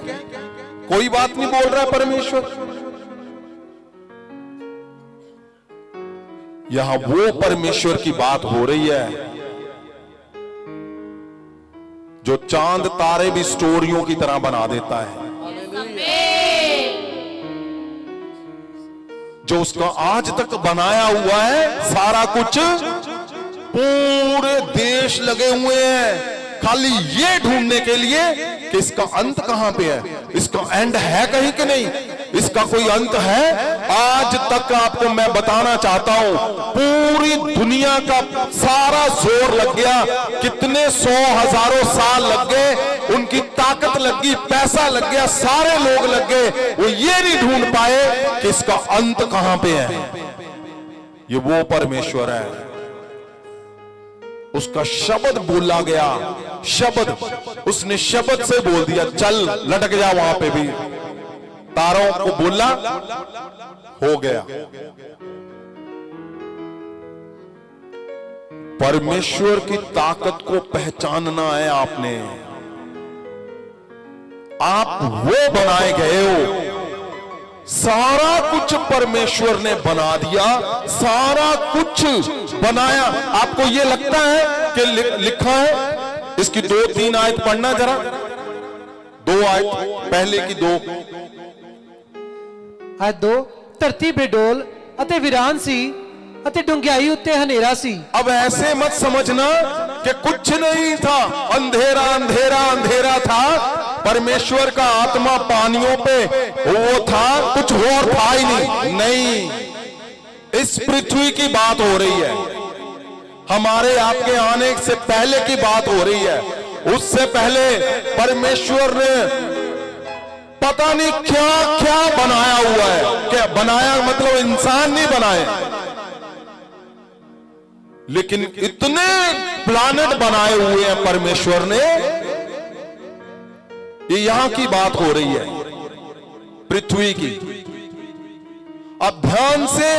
कोई बात नहीं बोल रहा है परमेश्वर। यहां वो परमेश्वर की बात हो रही है जो चांद तारे भी स्टोरियों की तरह बना देता है, जो उसका आज तक बनाया हुआ है सारा कुछ। पूरे देश लगे हुए हैं खाली ये ढूंढने के लिए कि इसका अंत कहां पे है, इसका एंड है कहीं कि नहीं, इसका कोई अंत है? आज तक आपको मैं बताना चाहता हूं, पूरी दुनिया का सारा जोर लग गया, कितने 100 हजारों साल लग गए, उनकी ताकत लग गई, पैसा लग गया, सारे लोग लग गए, वो ये नहीं ढूंढ पाए कि इसका अंत कहां पे है। ये वो परमेश्वर है, उसका शब्द बोला गया, शब्द उसने शब्द से बोल दिया, चल लटक जा वहां पे भी, तारों को बोला, हो गया। परमेश्वर की ताकत को पहचानना है आपने। आप वो बनाए गए हो, सारा कुछ परमेश्वर ने बना दिया, सारा कुछ बनाया। आपको ये लगता है कि लिखा है? इसकी 2-3 आयत पढ़ना जरा, 2 आयत, पहले की 2 आयत 2। धरती बेडोल अते वीरान सी अते डुंगियाई उत्ते हनेरा सी। अब ऐसे मत समझना कि कुछ नहीं था, अंधेरा अंधेरा अंधेरा था। परमेश्वर का आत्मा पानियों पे वो था, कुछ और था ही नहीं। इस पृथ्वी की बात हो रही है, हमारे आपके आने से पहले की बात हो रही है। उससे पहले परमेश्वर ने पता नहीं क्या क्या बनाया हुआ है। क्या बनाया मतलब इंसान नहीं बनाए, लेकिन इतने प्लानेट बनाए हुए हैं परमेश्वर ने। ये यहां की बात हो रही है। पृथ्वी की। अब ध्यान से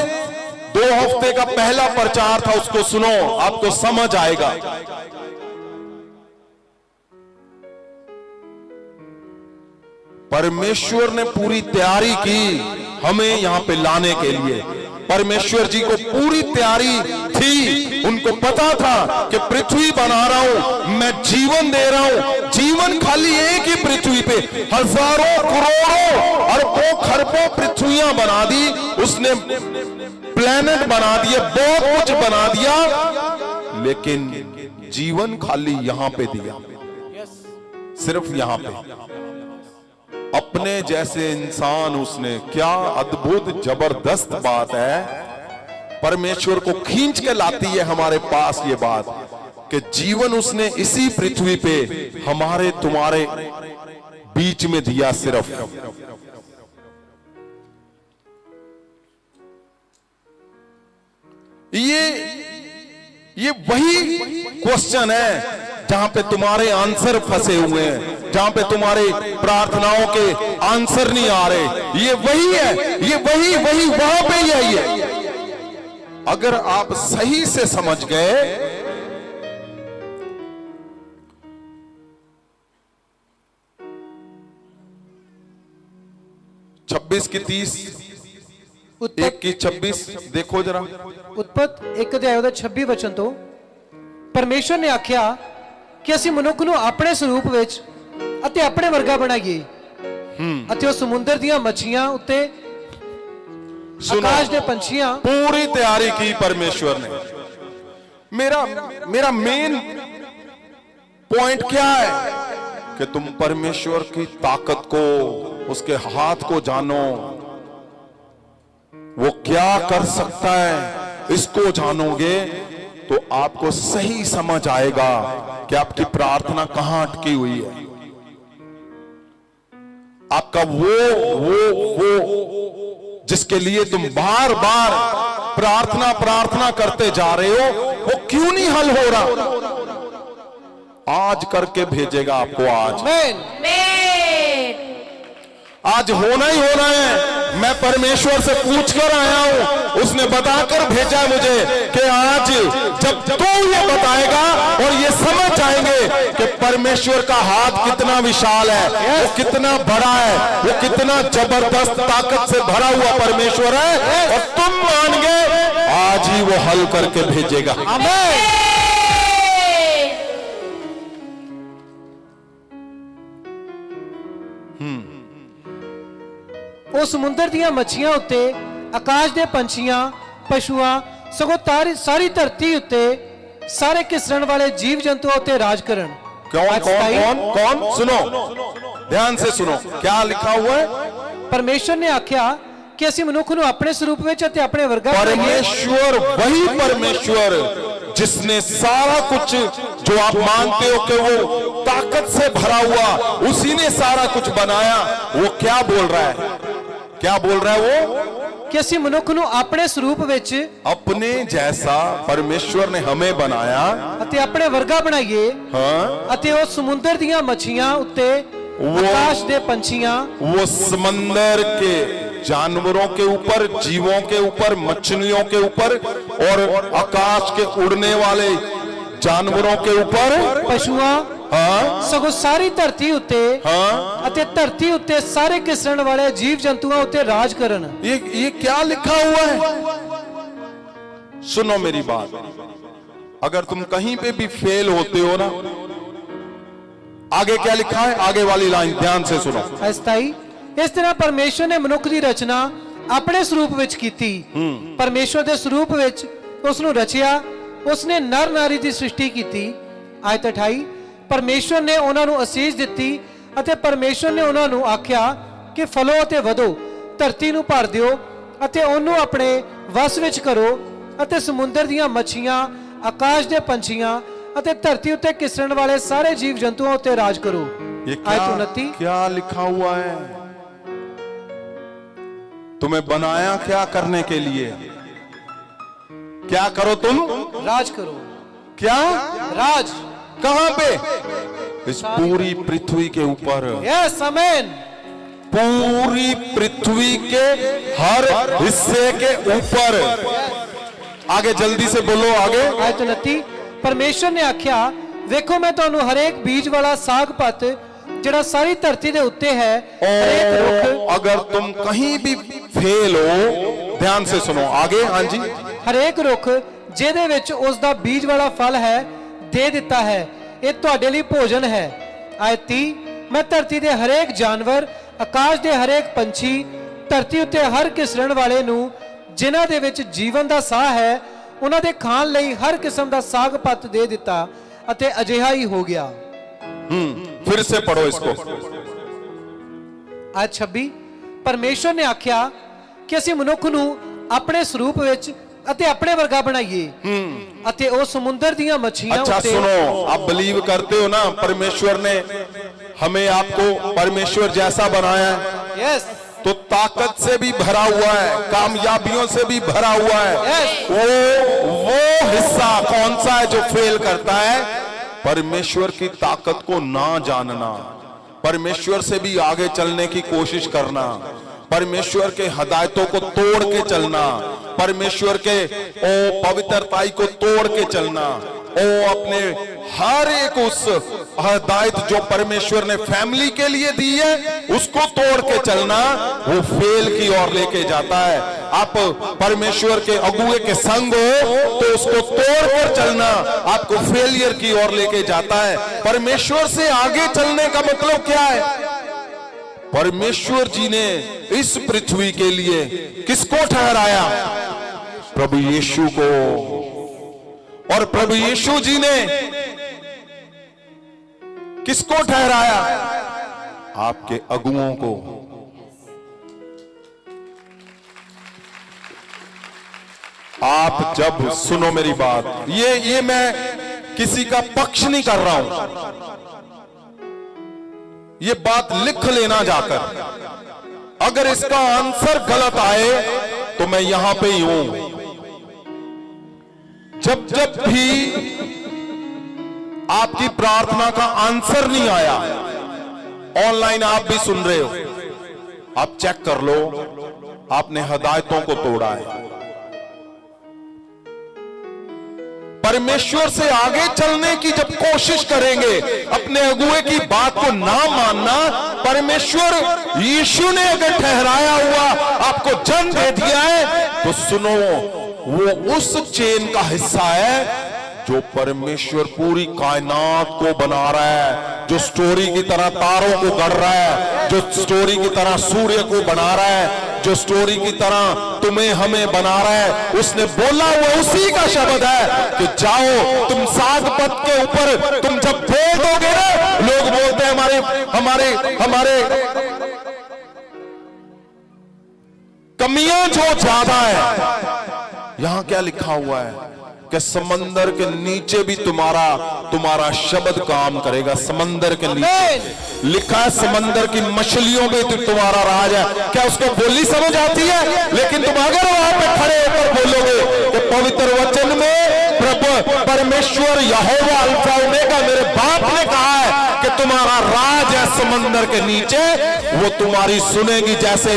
2 हफ्ते का पहला प्रचार था, उसको सुनो, आपको समझ आएगा। परमेश्वर ने पूरी तैयारी की हमें यहां पे लाने के लिए। परमेश्वर जी को पूरी तैयारी थी, उनको पता था कि पृथ्वी बना रहा हूं, मैं जीवन दे रहा हूं। जीवन खाली एक ही पृथ्वी पे, हजारों करोड़ों अरबों खरबों पृथ्वियां बना दी उसने, प्लेनेट बना दिए, बहुत कुछ बना दिया, लेकिन जीवन खाली यहां पे दिया, सिर्फ यहां पे। अपने जैसे इंसान उसने, क्या अद्भुत जबरदस्त बात है। परमेश्वर को खींच के लाती है हमारे पास ये बात कि जीवन उसने इसी पृथ्वी पे हमारे तुम्हारे बीच में दिया सिर्फ। ये वही क्वेश्चन है जहां पे तुम्हारे आंसर फंसे हुए हैं, जहां पे तुम्हारे प्रार्थनाओं के आंसर नहीं आ रहे। ये वही है, ये वही वहां पे ही है ये। अगर आप सही से समझ गए, छब्बीस की 30, 1 की 26 देखो जरा। उत्पत्त 1 ਅਧਿਆਇ ਉਹਦਾ 26 ਵਚਨ ਤੋਂ, ਪਰਮੇਸ਼ਰ ਨੇ ਆਖਿਆ ਕਿ ਅਸੀਂ ਮਨੁੱਖ ਨੂੰ ਆਪਣੇ ਸਰੂਪ ਵਿੱਚ ਅਤੇ ਆਪਣੇ ਵਰਗਾ ਬਣਾਈਏ ਅਤੇ ਉਹ ਸਮੁੰਦਰ ਦੀਆਂ ਮੱਛੀਆਂ ਉੱਤੇ आकाश के पंछियां। पूरी तैयारी की परमेश्वर ने। मेरा मेन पॉइंट क्या है कि तुम परमेश्वर की ताकत को, उसके हाथ को जानो, वो क्या कर सकता है इसको जानोगे तो आपको सही समझ आएगा कि आपकी प्रार्थना कहां अटकी हुई है। आपका वो जिसके लिए तुम बार बार प्रार्थना करते जा रहे हो, वो क्यों नहीं हल हो रहा। आज करके भेजेगा आपको। आज होना ही होना है। मैं परमेश्वर से पूछ कर आया हूं, उसने बताकर भेजा मुझे कि आज जब तू ये बताएगा और ये समझ जाएंगे कि परमेश्वर का हाथ कितना विशाल है, वो कितना बड़ा है, वो कितना जबरदस्त ताकत से भरा हुआ परमेश्वर है, और तुम मान गए, आज ही वो हल करके भेजेगा। आमीन। ਉਹ ਸਮੁੰਦਰ ਦੀਆਂ ਮੱਛੀਆਂ ਉੱਤੇ, ਆਕਾਸ਼ ਦੇ ਪੰਛੀਆਂ, ਪਸ਼ੂਆਂ, ਸਗੋਂ ਸਾਰੀ ਧਰਤੀ ਉੱਤੇ ਸਾਰੇ ਕਿਸਰਨ ਵਾਲੇ ਜੀਵ ਜੰਤੂਆਂ ਉੱਤੇ ਰਾਜ ਕਰਨ। कौन सुनो, ध्यान से सुनो, क्या लिखा हुआ है। परमेश्वर ने आख्या कि ਅਸੀਂ ਮਨੁੱਖ ਨੂੰ ਆਪਣੇ ਸਰੂਪ ਵਿੱਚ ਅਤੇ ਆਪਣੇ ਵਰਗਾ ਬਣਾਈਏ। परमेश्वर वही परमेश्वर जिसने सारा कुछ जो आप मानते हो कि वो ताकत से भरा हुआ, उसी ने सारा कुछ बनाया। वो क्या बोल रहा है, क्या बोल रहा है वो कि ਅਸੀਂ ਮਨੁੱਖ ਨੂੰ ਆਪਣੇ ਸਰੂਪ ਵਿੱਚ, अपने जैसा परमेश्वर ने हमें बनाया ਅਤੇ ਆਪਣੇ ਵਰਗਾ ਬਣਾਈਏ। हाँ, ਅਤੇ ਉਹ ਸਮੁੰਦਰ ਦੀਆਂ ਮੱਛੀਆਂ ਉੱਤੇ, आकाश के पंछियां, वो समंदर के जानवरों के ऊपर, जीवों के ऊपर, मछलियों के ऊपर, और आकाश के उड़ने वाले जानवरों के ऊपर, पशुओं, हाँ, सगों सारी धरती उत्ते, हाँ, अते धरती उत्ते सारे किसरण वाले जीव जंतुओं उत्ते राज करन। ये क्या लिखा हुआ है। सुनो मेरी बात, अगर तुम कहीं पे भी फेल होते हो ना, आगे क्या लिखा है, आगे वाली लाइन ध्यान से सुनो। अस्थाई इस तरह परमेश्वर ने मनुख की रचना अपने स्वरूप विच कीती। परमेश्वर के स्वरूप विच उसनु रचिया, उसने नर नारी की सृष्टि कीती। आयत 28 परमेश्वर ने उन्होंने आसीष दिती अते परमेश्वर ने उन्होंने आख्या कि फलो अते वधो, धरती नूं भर दिओ अते ओनू अपने वस विच करो अते समुंदर दीयां मच्छियां, आकाश दे पंछियां अते धरती उत्ते किसरण वाले सारे जीव जंतुओं उत्ते राज करो। ये आयत 29 क्या लिखा हुआ है। तुम्हें बनाया क्या करने के लिए, क्या करो तुम, राज करो। क्या राज कहां पे, इस पूरी पृथ्वी के ऊपर। यस आमीन। पूरी पृथ्वी के हर हिस्से के ऊपर। आगे जल्दी से बोलो, आगे। आयत 29 परमेश्वर ने आख्या वेखो मैं ਤੁਹਾਨੂੰ हरेक बीज वाला साग पत ਜਿਹੜਾ ਸਾਰੀ ਧਰਤੀ ਦੇ ਉੱਤੇ ਹੈ हरेक रुख अगर तुम कहीं भी फेल हो, ध्यान से सुनो आगे। हाँ जी। ਹਰੇਕ ਰੁੱਖ ਜਿਹਦੇ ਵਿੱਚ ਉਸ ਦਾ ਬੀਜ ਵਾਲਾ ਫਲ ਹੈ ਦੇ ਦਿੱਤਾ ਹੈ, ਇਹ ਤੁਹਾਡੇ ਲਈ ਭੋਜਨ ਹੈ। ਆਇਤ 30 ਮੈਂ ਧਰਤੀ ਦੇ ਹਰੇਕ ਜਾਨਵਰ, ਆਕਾਸ਼ ਦੇ ਹਰੇਕ ਪੰਛੀ, ਧਰਤੀ ਉੱਤੇ ਹਰ ਕਿਸਰਣ ਵਾਲੇ ਨੂੰ ਜਿਨ੍ਹਾਂ ਦੇ ਵਿੱਚ ਜੀਵਨ ਦਾ ਸਾਹ ਹੈ, ਉਹਨਾਂ ਦੇ ਖਾਣ ਲਈ ਹਰ ਕਿਸਮ ਦਾ ਸਾਗ ਪੱਤ ਦੇ ਦਿੱਤਾ ਅਤੇ ਅਜਿਹਾ ਹੀ ਹੋ ਗਿਆ। फिर से पढ़ो इसको। ਆਇਤ 26 ਪਰਮੇਸ਼ਵਰ ਨੇ ਆਖਿਆ ਕਿ ਅਸੀਂ ਮਨੁੱਖ ਨੂੰ ਆਪਣੇ ਸਰੂਪ ਵਿੱਚ ਅਤੇ ਆਪਣੇ ਵਰਗਾ ਬਣਾਈਏ ਅਤੇ ਉਹ ਸਮੁੰਦਰ ਦੀਆਂ ਮੱਛੀਆਂ अच्छा ਉੱਤੇ। सुनो, आप बिलीव करते हो ना परमेश्वर ने हमें आपको परमेश्वर जैसा बनाया है, यस तो ताकत से भी भरा हुआ है, कामयाबियों से भी भरा हुआ है। वो हिस्सा कौन सा है जो फेल करता है? परमेश्वर की ताकत को ना जानना, परमेश्वर से भी आगे चलने की कोशिश करना, परमेश्वर के हिदायतों को तोड़ के चलना, परमेश्वर के पवित्रताई को तोड़ के चलना, अपने हर एक उस हिदायत जो परमेश्वर ने फैमिली के लिए दी है उसको तोड़ के चलना, वो फेल की ओर लेके जाता है। आप परमेश्वर के अगुए के संग हो तो उसको तोड़ कर चलना आपको फेलियर की ओर लेके जाता है। परमेश्वर से आगे चलने का मतलब क्या है? परमेश्वर जी ने इस पृथ्वी के लिए किसको ठहराया? प्रभु यीशु को। और प्रभु यीशु जी ने किसको ठहराया? आपके अगुओं को। आप जब सुनो मेरी बात, ये मैं किसी का पक्ष नहीं कर रहा हूं, ये बात लिख लेना जाकर। अगर इसका आंसर गलत आए तो मैं यहां पे ही हूं। जब जब भी आपकी प्रार्थना का आंसर नहीं आया, ऑनलाइन आप भी सुन रहे हो, आप चेक कर लो, आपने हिदायतों को तोड़ा है। परमेश्वर से आगे चलने की जब कोशिश करेंगे, अपने अगुए की बात को ना मानना, परमेश्वर यीशु ने अगर ठहराया हुआ आपको जन्म दे दिया है तो सुनो, वो उस चेन का हिस्सा है जो परमेश्वर पूरी कायनात को बना रहा है, जो स्टोरी की तरह तारों को गढ़ रहा है, जो स्टोरी की तरह सूर्य को बना रहा है, जो स्टोरी की तरह तुम्हें हमें बना रहा है। उसने बोला हुआ उसी का शब्द है कि जाओ तुम साग पत के ऊपर तुम जब बोल दोगे ना, लोग बोलते हैं हमारे हमारे हमारे कमियां जो ज्यादा है। यहां क्या लिखा हुआ है कि समंदर के नीचे भी तुम्हारा शब्द काम करेगा। समंदर के नीचे लिखा है, समंदर की मछलियों में तुम्हारा राज है। क्या उसको बोली समझ आती है? लेकिन तुम अगर वहां पे खड़े होकर बोलोगे कि पवित्र वचन में प्रभु परमेश्वर यहोवा अल्फा ओमेगा मेरे बाप ने कहा है कि तुम्हारा राज है समंदर के नीचे, वो तुम्हारी सुनेगी। जैसे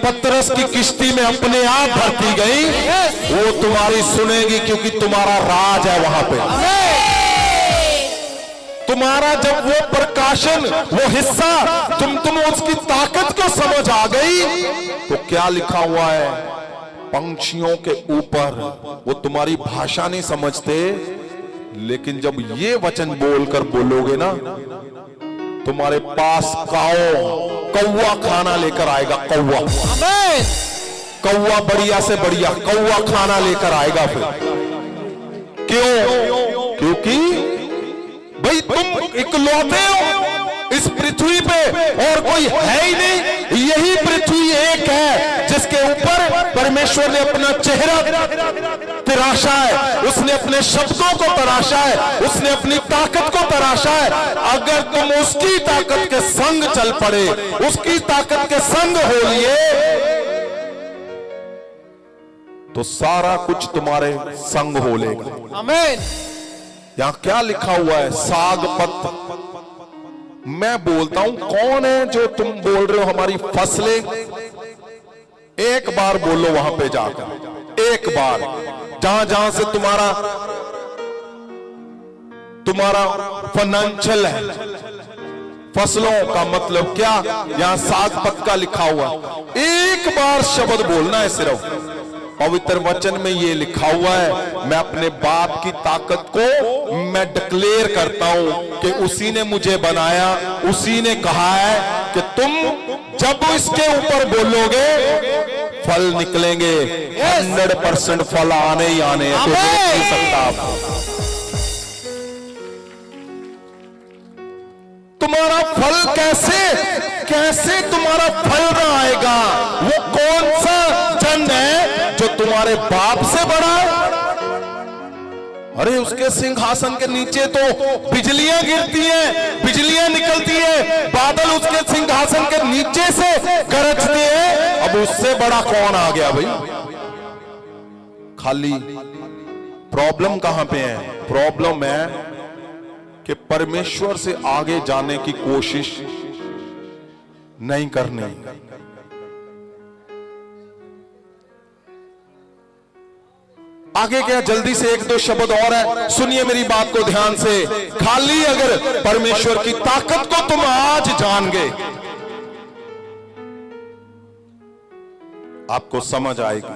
पतरस की किश्ती में अपने आप भरती गई, वो तुम्हारी सुनेगी क्योंकि तुम्हारा राज है वहां पे। तुम्हारा जब वो प्रकाशन, वो हिस्सा, तुम उसकी ताकत को समझ आ गई तो क्या लिखा हुआ है? पंछियों के ऊपर। वो तुम्हारी भाषा नहीं समझते, लेकिन जब ये वचन बोलकर बोलोगे ना, तुम्हारे पास कौवा खाना लेकर आएगा। कौवा बढ़िया से बढ़िया कौवा खाना लेकर आएगा। फिर क्यों? क्योंकि भाई तुम इकलौते हो इस पृथ्वी पे, और कोई है ही नहीं। यही पृथ्वी एक है जिसके ऊपर परमेश्वर ने अपना चेहरा तराशा है, उसने अपने शब्दों को तराशा है, उसने अपनी ताकत को तराशा है। अगर तुम उसकी ताकत के संग चल पड़े, उसकी ताकत के संग हो लिए, तो सारा कुछ तुम्हारे संग हो लेगा। आमीन। यहां क्या लिखा हुआ है? साग पत। मैं बोलता हूं कौन है जो तुम बोल रहे हो हमारी फसलें, एक बार बोलो वहां पे जाकर, एक बार जहां जहां से तुम्हारा फाइनेंशियल है। फसलों का मतलब क्या, यहां साग पत्ता लिखा हुआ, एक बार शब्द बोलना है सिर्फ। पवित्र वचन में ये लिखा हुआ है, मैं अपने बाप की ताकत को मैं डिक्लेयर करता हूं कि उसी ने मुझे बनाया, उसी ने कहा है कि तुम जब इसके ऊपर बोलोगे फल निकलेंगे। 100% फल आने ही आने हैं, कोई रोक नहीं सकता आपको। तुम्हारा फल कैसे तुम्हारा फल ना आएगा? वो कौन सा जन है जो तुम्हारे बाप से बड़ा है? अरे उसके सिंहासन के नीचे तो बिजलियां गिरती हैं, बिजलियां निकलती है, बादल उसके सिंहासन के नीचे से गरजते हैं। अब उससे बड़ा कौन आ गया भाई? खाली प्रॉब्लम कहां पे है? प्रॉब्लम है कि परमेश्वर से आगे जाने की कोशिश नहीं करनी। आगे क्या, जल्दी से 1-2 शब्द और है, सुनिए मेरी बात को ध्यान से। खाली अगर परमेश्वर की ताकत को तुम आज जान गए, आपको समझ आएगी।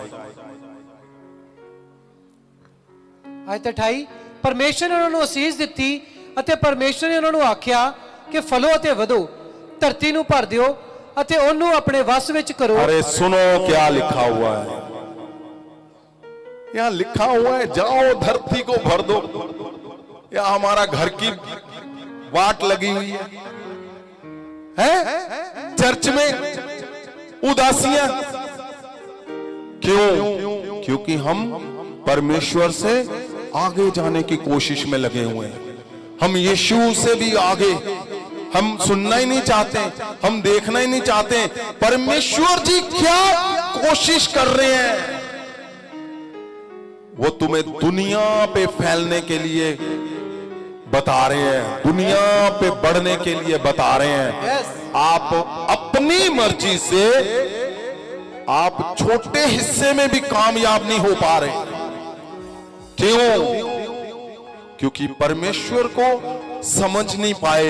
आयत 28 परमेश्वर ने ਉਹਨਾਂ ਨੂੰ ਅਸੀਸ ਦਿੱਤੀ ਅਤੇ ਪਰਮੇਸ਼ਰ ਨੇ ਉਹਨਾਂ ਨੂੰ ਆਖਿਆ ਕਿ ਫਲੋ ਅਤੇ ਵਧੋ, ਧਰਤੀ ਨੂੰ ਭਰ ਦਿਓ ਅਤੇ ਉਹਨੂੰ ਆਪਣੇ ਵਸ ਵਿੱਚ ਕਰੋ। अरे सुनो क्या लिखा हुआ है, यहां लिखा हुआ है जाओ धरती को भर दो। या हमारा घर की वाट लगी हुई है चर्च में उदासियां क्यों? क्योंकि हम परमेश्वर से आगे जाने की कोशिश में लगे हुए हैं। हम यीशु से भी आगे, हम सुनना ही नहीं चाहते, हम देखना ही नहीं चाहते परमेश्वर जी क्या कोशिश कर रहे हैं। वो तुम्हें दुनिया पे फैलने के लिए बता रहे हैं, दुनिया पे बढ़ने के लिए बता रहे हैं। आप अपनी मर्जी से आप छोटे हिस्से में भी कामयाब नहीं हो पा रहे। क्यों? क्योंकि परमेश्वर को समझ नहीं पाए,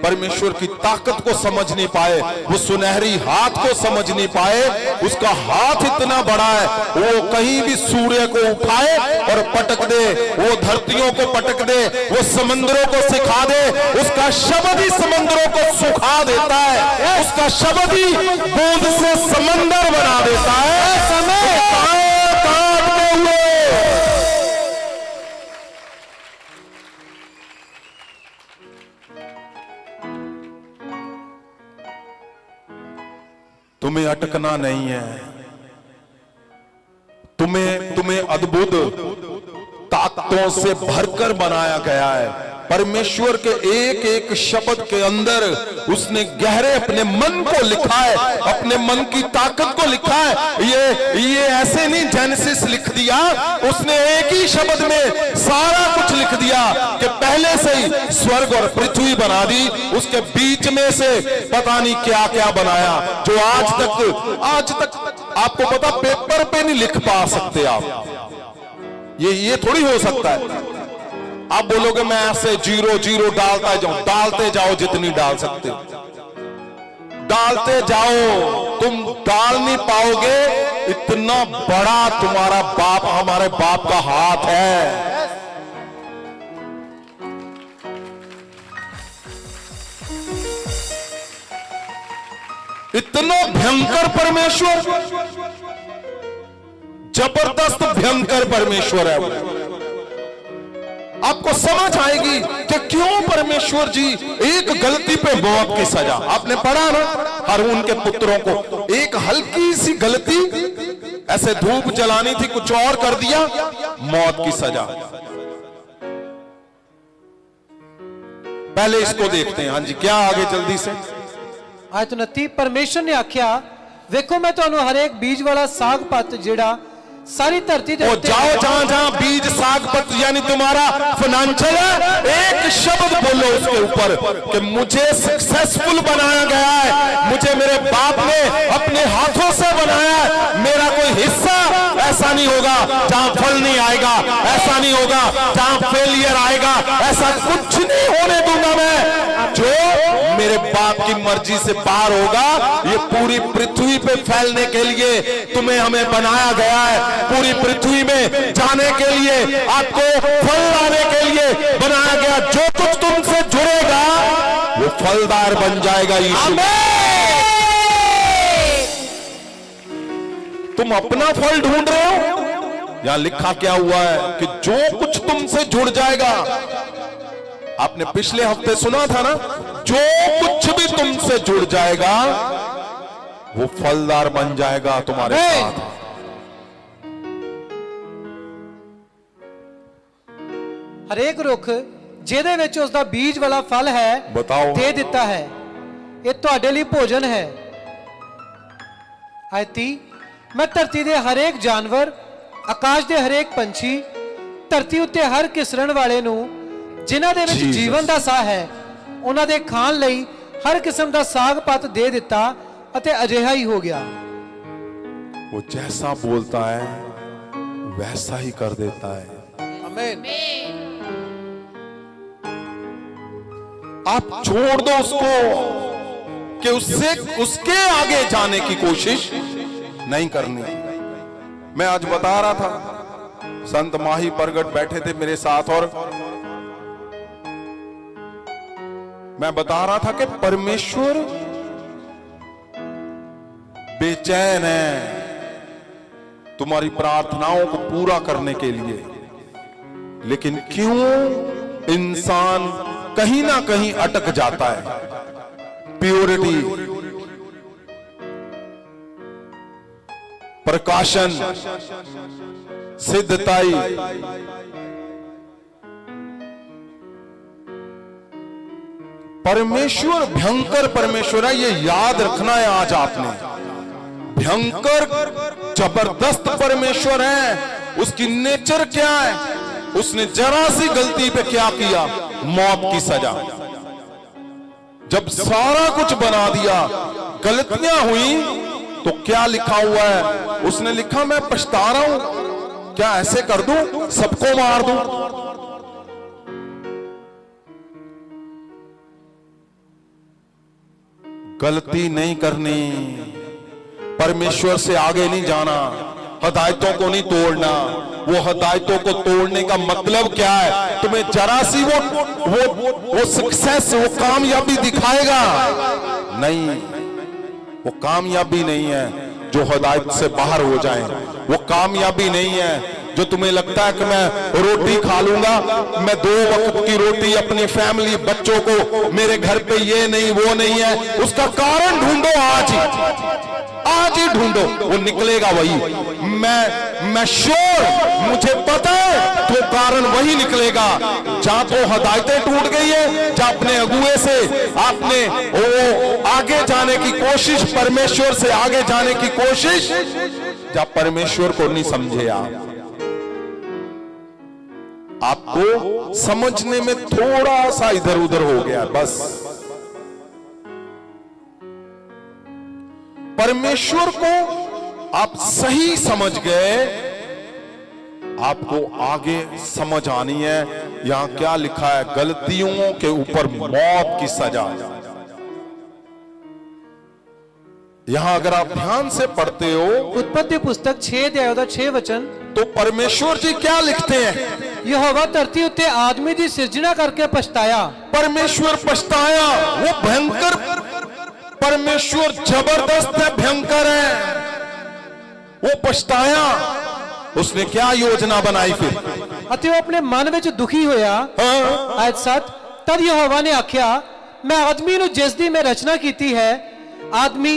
परमेश्वर की ताकत को समझ नहीं पाए, वो सुनहरी हाथ को समझ नहीं पाए। उसका हाथ इतना बड़ा है, वो कहीं भी सूर्य को उठाए और पटक दे, वो धरतियों को पटक दे, वो समंदरों को सिखा दे। उसका शब्द ही समंदरों को सुखा देता है, उसका शब्द ही बूंद से समंदर बना देता है। समय काटते हुए तुम्हें अटकना नहीं है। तुम्हें अद्भुत ताकतों से भरकर बनाया गया है। परमेश्वर के एक एक शब्द के अंदर उसने गहरे अपने मन को लिखा है, अपने मन की ताकत को लिखा है। ये ऐसे नहीं जेनेसिस लिख दिया, उसने एक ही शब्द में सारा कुछ लिख दिया कि पहले से ही स्वर्ग और पृथ्वी बना दी, उसके बीच में से पता नहीं क्या क्या बनाया, जो आज तक आपको पता पेपर पे नहीं लिख पा सकते आप। ये थोड़ी हो सकता है। आप बोलोगे मैं ऐसे 0 डालते जाओ जितनी डाल सकते हो, डालते जाओ, तुम डाल नहीं पाओगे। इतना बड़ा तुम्हारा बाप, हमारे बाप का हाथ है। इतना भयंकर परमेश्वर, जबरदस्त भयंकर परमेश्वर है वो। आपको समझ आएगी कि क्यों परमेश्वर जी एक गलती पे मौत की सजा। आपने पढ़ा ना हारून के पुत्रों को, एक हल्की सी गलती, ऐसे धूप जलानी थी, कुछ और कर दिया, मौत की सजा। पहले इसको देखते हैं। हाँ जी, क्या आगे जल्दी से। आयत 29 परमेश्वर ने आख्या, ਵੇਖੋ मैं ਤੁਹਾਨੂੰ ਹਰ ਇੱਕ ਬੀਜ ਵਾਲਾ ਸਾਗ ਪੱਤ ਜਿਹੜਾ सारी धरती दे और उत्ते जाओ जहां जहां बीज साग पत्र यानी तुम्हारा फाइनेंशियल है, एक शब्द बोलो उसके ऊपर कि मुझे सक्सेसफुल बनाया गया है, मुझे मेरे बाप ने अपने हाथों से बनाया है, मेरा कोई हिस्सा ऐसा नहीं होगा जहां फल नहीं आएगा, ऐसा नहीं होगा जहां फेलियर आएगा, ऐसा कुछ नहीं होने दूंगा मैं। जो मेरे बाप की मर्जी से बाहर होगा, ये पूरी पृथ्वी पे फैलने के लिए तुम्हें हमें बनाया गया है, पूरी पृथ्वी में जाने के लिए, आपको फल लाने के लिए बनाया गया। जो कुछ तुमसे जुड़ेगा वो फलदार बन जाएगा। यीशु तुम अपना फल ढूंढ रहे हो, यहां लिखा क्या हुआ है कि जो कुछ तुमसे जुड़ जाएगा। आपने पिछले हफ्ते सुना था ना, जो कुछ भी तुमसे जुड़ जाएगा वो फलदार बन जाएगा तुम्हारे साथ। हरेक रुख ਜਿਹਦੇ ਵਿੱਚ ਉਸ ਦਾ ਬੀਜ ਵਾਲਾ ਫਲ ਹੈ बताओ ਦੇ ਦਿੱਤਾ ਹੈ, ਇਹ ਤੁਹਾਡੇ ਲਈ ਭੋਜਨ ਹੈ। ਆਇਤੀ ਮੈਂ ਧਰਤੀ ਦੇ ਹਰੇਕ ਜਾਨਵਰ, ਆਕਾਸ਼ ਦੇ ਹਰੇਕ ਪੰਛੀ, ਧਰਤੀ ਉੱਤੇ ਹਰ ਕਿਸਰਨ ਵਾਲੇ ਨੂੰ ਜਿਨ੍ਹਾਂ ਦੇ ਵਿੱਚ ਜੀਵਨ ਦਾ ਸਾਹ ਹੈ, ਉਹਨਾਂ ਦੇ ਖਾਣ ਲਈ ਹਰ ਕਿਸਮ ਦਾ ਸਾਗ ਪੱਤ ਦੇ ਦਿੱਤਾ ਅਤੇ ਅਜਿਹਾ ਹੀ ਹੋ ਗਿਆ। वो जैसा बोलता है वैसा ही कर देता है। आमीन। आप छोड़ दो उसको कि उससे उसके आगे जाने की कोशिश नहीं करनी। मैं आज बता रहा था, संत माही प्रगट बैठे थे मेरे साथ और मैं बता रहा था कि परमेश्वर बेचैन है तुम्हारी प्रार्थनाओं को पूरा करने के लिए, लेकिन क्यों इंसान कहीं ना कहीं अटक जाता है। प्योरिटी, प्रकाशन, सिद्धताई, परमेश्वर भयंकर परमेश्वर है, ये याद रखना है आज आपने। भयंकर जबरदस्त परमेश्वर है। उसकी नेचर क्या है? उसने जरा सी गलती पे क्या किया? मौत की सजा। जब सारा कुछ बना दिया, गलतियां हुई, तो क्या लिखा हुआ है? उसने लिखा मैं पछता रहा हूं, क्या ऐसे कर दूं, सबको मार दूं? गलती नहीं करनी, परमेश्वर से आगे नहीं जाना, हदायतों को नहीं तोड़ना। वो हदायतों को तोड़ने का मतलब क्या है? तुम्हें जरा सी वो सक्सेस, वो कामयाबी दिखाएगा नहीं, वो कामयाबी नहीं है जो हदायत से बाहर हो जाए। वो कामयाबी नहीं है जो तुम्हें लगता है कि मैं रोटी खा लूंगा, मैं 2 वक्त की रोटी अपनी फैमिली बच्चों को, मेरे घर पे ये नहीं वो नहीं है। उसका कारण ढूंढो आज ही ढूंढो, वो निकलेगा वही। मैं श्योर, मुझे पता है तो कारण वही निकलेगा। जहां तो हदायतें टूट गई है, जहां अपने अगुए से आपने वो आगे जाने की कोशिश, परमेश्वर से आगे जाने की कोशिश, जहां परमेश्वर को नहीं समझे आपको समझने में थोड़ा सा इधर उधर हो गया बस। परमेश्वर को आप सही समझ गए, आपको आगे समझ आनी है। यहां क्या लिखा है? गलतियों के ऊपर मौत की सजा। यहां अगर आप ध्यान से पढ़ते हो, उत्पत्ति पुस्तक 6 अध्याय ਦਾ 6 वचन, तो परमेश्वर जी क्या लिखते हैं? यहोवा धरती उत्ते आदमी दी सिरजना करके पछताया। परमेश्वर पछताया। वो भयंकर परमेश्वर जबरदस्त है, भयंकर है। वो पछताया। उसने क्या योजना बनाई फिर? ਅਤੇ ਉਹ ਆਪਣੇ ਮਨ ਵਿੱਚ ਦੁਖੀ ਹੋਇਆ। ਆਇਤ 7, ਤਦ ਯਹੋਵਾ ਨੇ ਆਖਿਆ, ਮੈਂ ਆਦਮੀ ਨੂੰ ਜਿਸ ਦੀ ਮੈਂ ਰਚਨਾ ਕੀਤੀ ਹੈ, ਆਦਮੀ,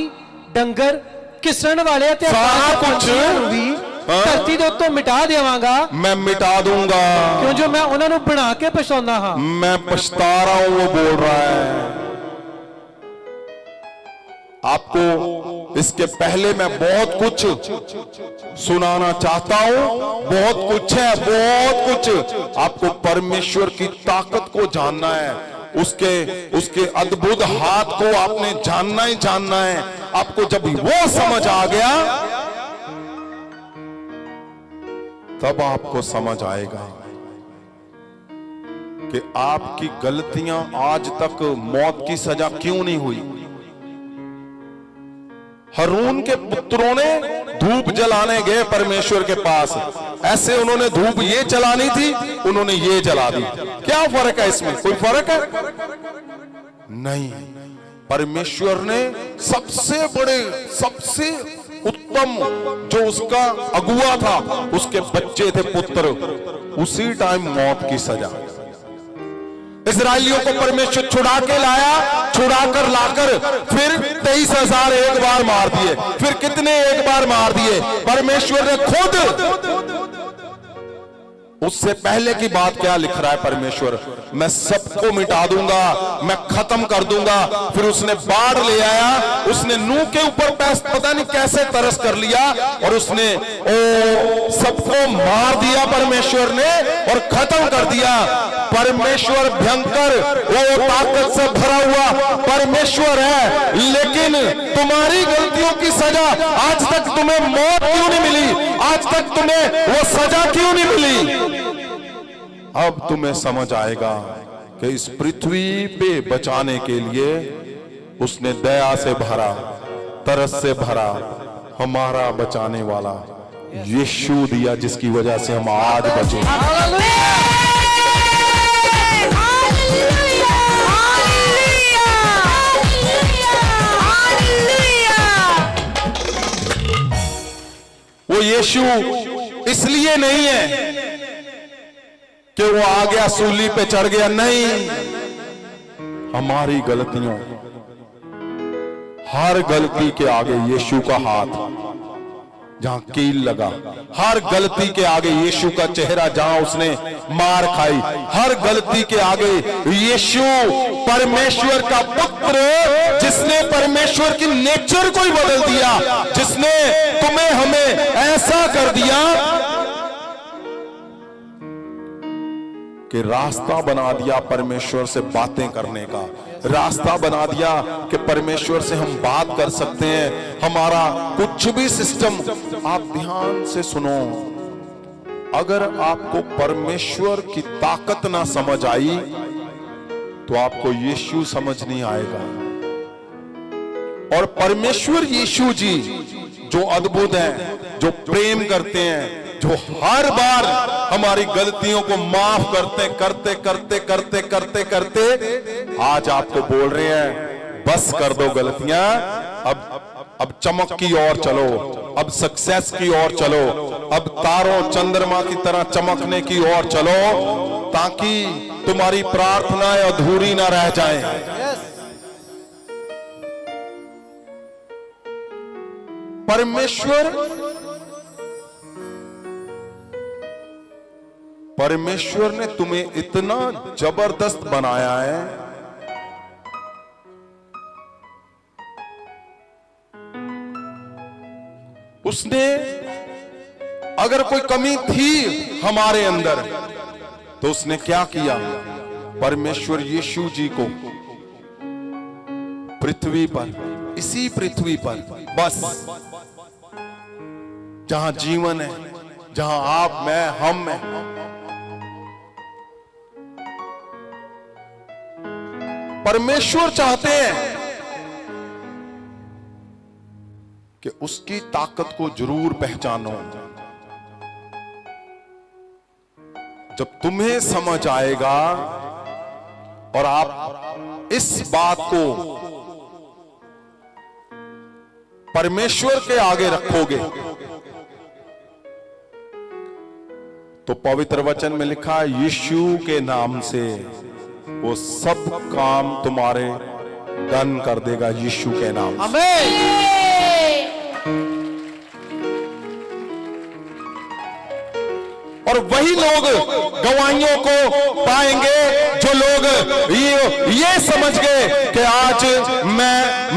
ਡੰਗਰ, ਕਿਸਰਨ ਵਾਲੇ ਅਤੇ ਸਾਰਾ ਕੁਝ ਨੂੰ ਵੀ ਧਰਤੀ ਦੇ ਉੱਤੋਂ ਮਿਟਾ ਦੇਵਾਂਗਾ। मैं मिटा दूंगा, ਕਿਉਂ ਜੋ ਮੈਂ ਉਹਨਾਂ ਨੂੰ ਬਣਾ ਕੇ ਪਛਤਾਉਂਦਾ ਹਾਂ। मैं पछता रहा हूं, वो बोल रहा है। आपको इसके पहले मैं बहुत कुछ सुनाना चाहता हूं। बहुत कुछ है, बहुत कुछ। आपको परमेश्वर की ताकत को जानना है, उसके अद्भुत हाथ को आपने जानना ही जानना है। आपको जब वो समझ आ गया तब आपको समझ आएगा कि आपकी गलतियां आज तक मौत की सजा क्यों नहीं हुई। हारून के पुत्रों ने धूप जलाने गए परमेश्वर के पास, ऐसे उन्होंने धूप ये जलानी थी, उन्होंने ये जला दी। क्या फर्क है इसमें? कोई फर्क है? नहीं। परमेश्वर ने सबसे बड़े, सबसे उत्तम जो उसका अगुआ था, उसके बच्चे थे पुत्र, उसी टाइम मौत की सजा। इस्राएलियों को परमेश्वर छुड़ा के लाया, छुड़ाकर लाकर फिर 23,000 एक बार मार दिए। फिर कितने एक बार मार दिए? परमेश्वर ने खुद। उससे पहले की बात क्या लिख रहा है परमेश्वर? मैं सबको मिटा दूंगा, मैं खत्म कर दूंगा। फिर उसने बाढ़ ले आया, उसने नूह के ऊपर पता नहीं कैसे तरस कर लिया, और उसने सबको मार दिया परमेश्वर ने, और खत्म कर दिया। परमेश्वर भयंकर, वो ताकत से भरा हुआ परमेश्वर है। लेकिन तुम्हारी गलतियों की सजा, आज तक तुम्हें मौत क्यों नहीं मिली? आज तक तुम्हें वो सजा क्यों नहीं मिली? अब तुम्हें समझ आएगा कि इस पृथ्वी पे बचाने के लिए उसने दया से भरा, तरस से भरा हमारा बचाने वाला यीशु दिया, जिसकी वजह से हम आज बचे। वो यीशु इसलिए नहीं है कि वो आ गया सूली पे चढ़ गया, नहीं। हमारी गलतियों, हर गलती के आगे यीशु का हाथ, जहां कील लगा, हर गलती के आगे यीशु का चेहरा, जहां उसने मार खाई, हर गलती के आगे यीशु परमेश्वर का पुत्र, जिसने परमेश्वर की नेचर को ही बदल दिया, जिसने तुम्हें हमें ऐसा कर दिया कि रास्ता बना दिया परमेश्वर से बातें करने का, रास्ता बना दिया कि परमेश्वर से हम बात कर सकते हैं। हमारा कुछ भी सिस्टम, आप ध्यान से सुनो, अगर आपको परमेश्वर की ताकत ना समझ आई तो आपको यीशु समझ नहीं आएगा। और परमेश्वर यीशु जी जो अद्भुत हैं, जो प्रेम करते हैं, जो हर बार हमारी गलतियों को माफ करते करते करते करते करते करते आज आपको बोल रहे हैं, बस कर दो गलतियां, अब चमक की ओर चलो, अब सक्सेस की ओर चलो, अब तारों चंद्रमा की तरह चमकने की ओर चलो, ताकि तुम्हारी प्रार्थनाएं अधूरी ना रह जाएं। परमेश्वर ने तुम्हें इतना जबरदस्त बनाया है, उसने अगर कोई कमी थी हमारे अंदर तो उसने क्या किया? परमेश्वर यीशु जी को पृथ्वी पर, इसी पृथ्वी पर, बस जहां जीवन है, जहां आप, मैं, हम हैं, परमेश्वर चाहते हैं कि उसकी ताकत को जरूर पहचानो। जब तुम्हें समझ आएगा और आप इस बात को परमेश्वर के आगे रखोगे, तो पवित्र वचन में लिखा है, यीशु के नाम से वो सब काम तुम्हारे डन कर देगा, यीशु के नाम। आमीन। और वही लोग गवाहियों को पाएंगे जो लोग ये समझ गए कि आज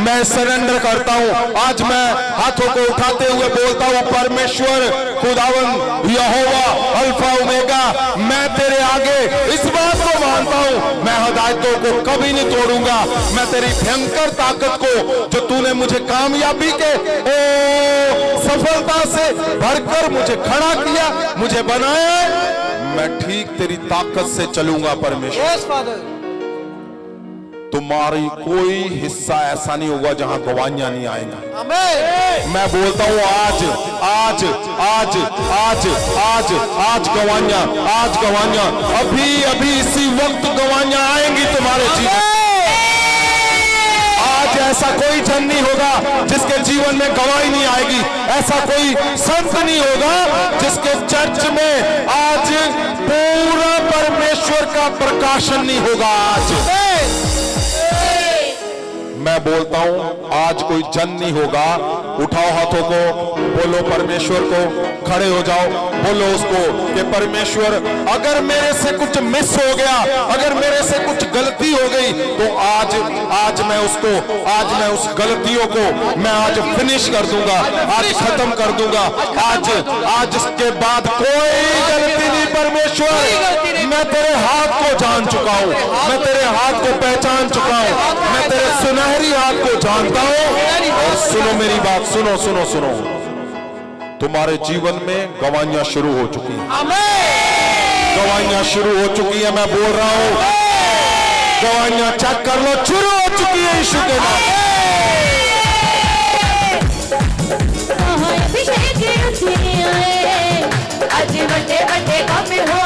मैं सरेंडर करता हूं। आज मैं हाथों को उठाते हुए बोलता हूं, परमेश्वर खुदावंद यहोवा अल्फा ओमेगा, मैं तेरे आगे इस बात को मानता हूं, मैं हिदायतों को कभी नहीं तोड़ूंगा। मैं तेरी भयंकर ताकत को, जो तूने मुझे कामयाबी के सफलता से भरकर मुझे खड़ा किया, मुझे बनाया, मैं ठीक तेरी ताकत से चलूंगा। परमेश्वर, यस फादर, तुम्हारी कोई हिस्सा ऐसा नहीं होगा जहां गवाहियां नहीं आएंगी। आमीन। मैं बोलता हूं आज आज आज आज आज आज गवाहियां, आज गवाहियां, अभी अभी इसी वक्त गवाहियां आएंगी तुम्हारे जीवन। आज ऐसा कोई जन नहीं होगा जिसके जीवन में गवाही नहीं आएगी। ऐसा कोई संत नहीं होगा जिसके चर्च में आज पूरा परमेश्वर का प्रकाशन नहीं होगा। आज मैं बोलता हूं, आज कोई जन नहीं होगा। उठाओ हाथों को, बोलो परमेश्वर को, खड़े हो जाओ, बोलो उसको कि परमेश्वर, अगर मेरे से कुछ मिस हो गया, अगर मेरे से कुछ गलती हो गई, तो आज मैं उसको, आज मैं उस गलतियों को मैं आज फिनिश कर दूंगा, आज खत्म कर दूंगा। आज इसके बाद कोई गलती नहीं। परमेश्वर, मैं तेरे हाथ को जान चुका हूं, मैं तेरे हाथ को पहचान चुका हूं, मैं तेरे सुनहरी हाथ को जानता हूं। और सुनो मेरी बात, सुनो सुनो सुनो, तुम्हारे जीवन में गवाहियां शुरू हो चुकी हैं। गवाहियां शुरू हो चुकी है। मैं बोल रहा हूं, गवाहियां चेक कर लो, शुरू हो चुकी है यीशु के नाम। अभिषेक आज बड़े बड़े काम हो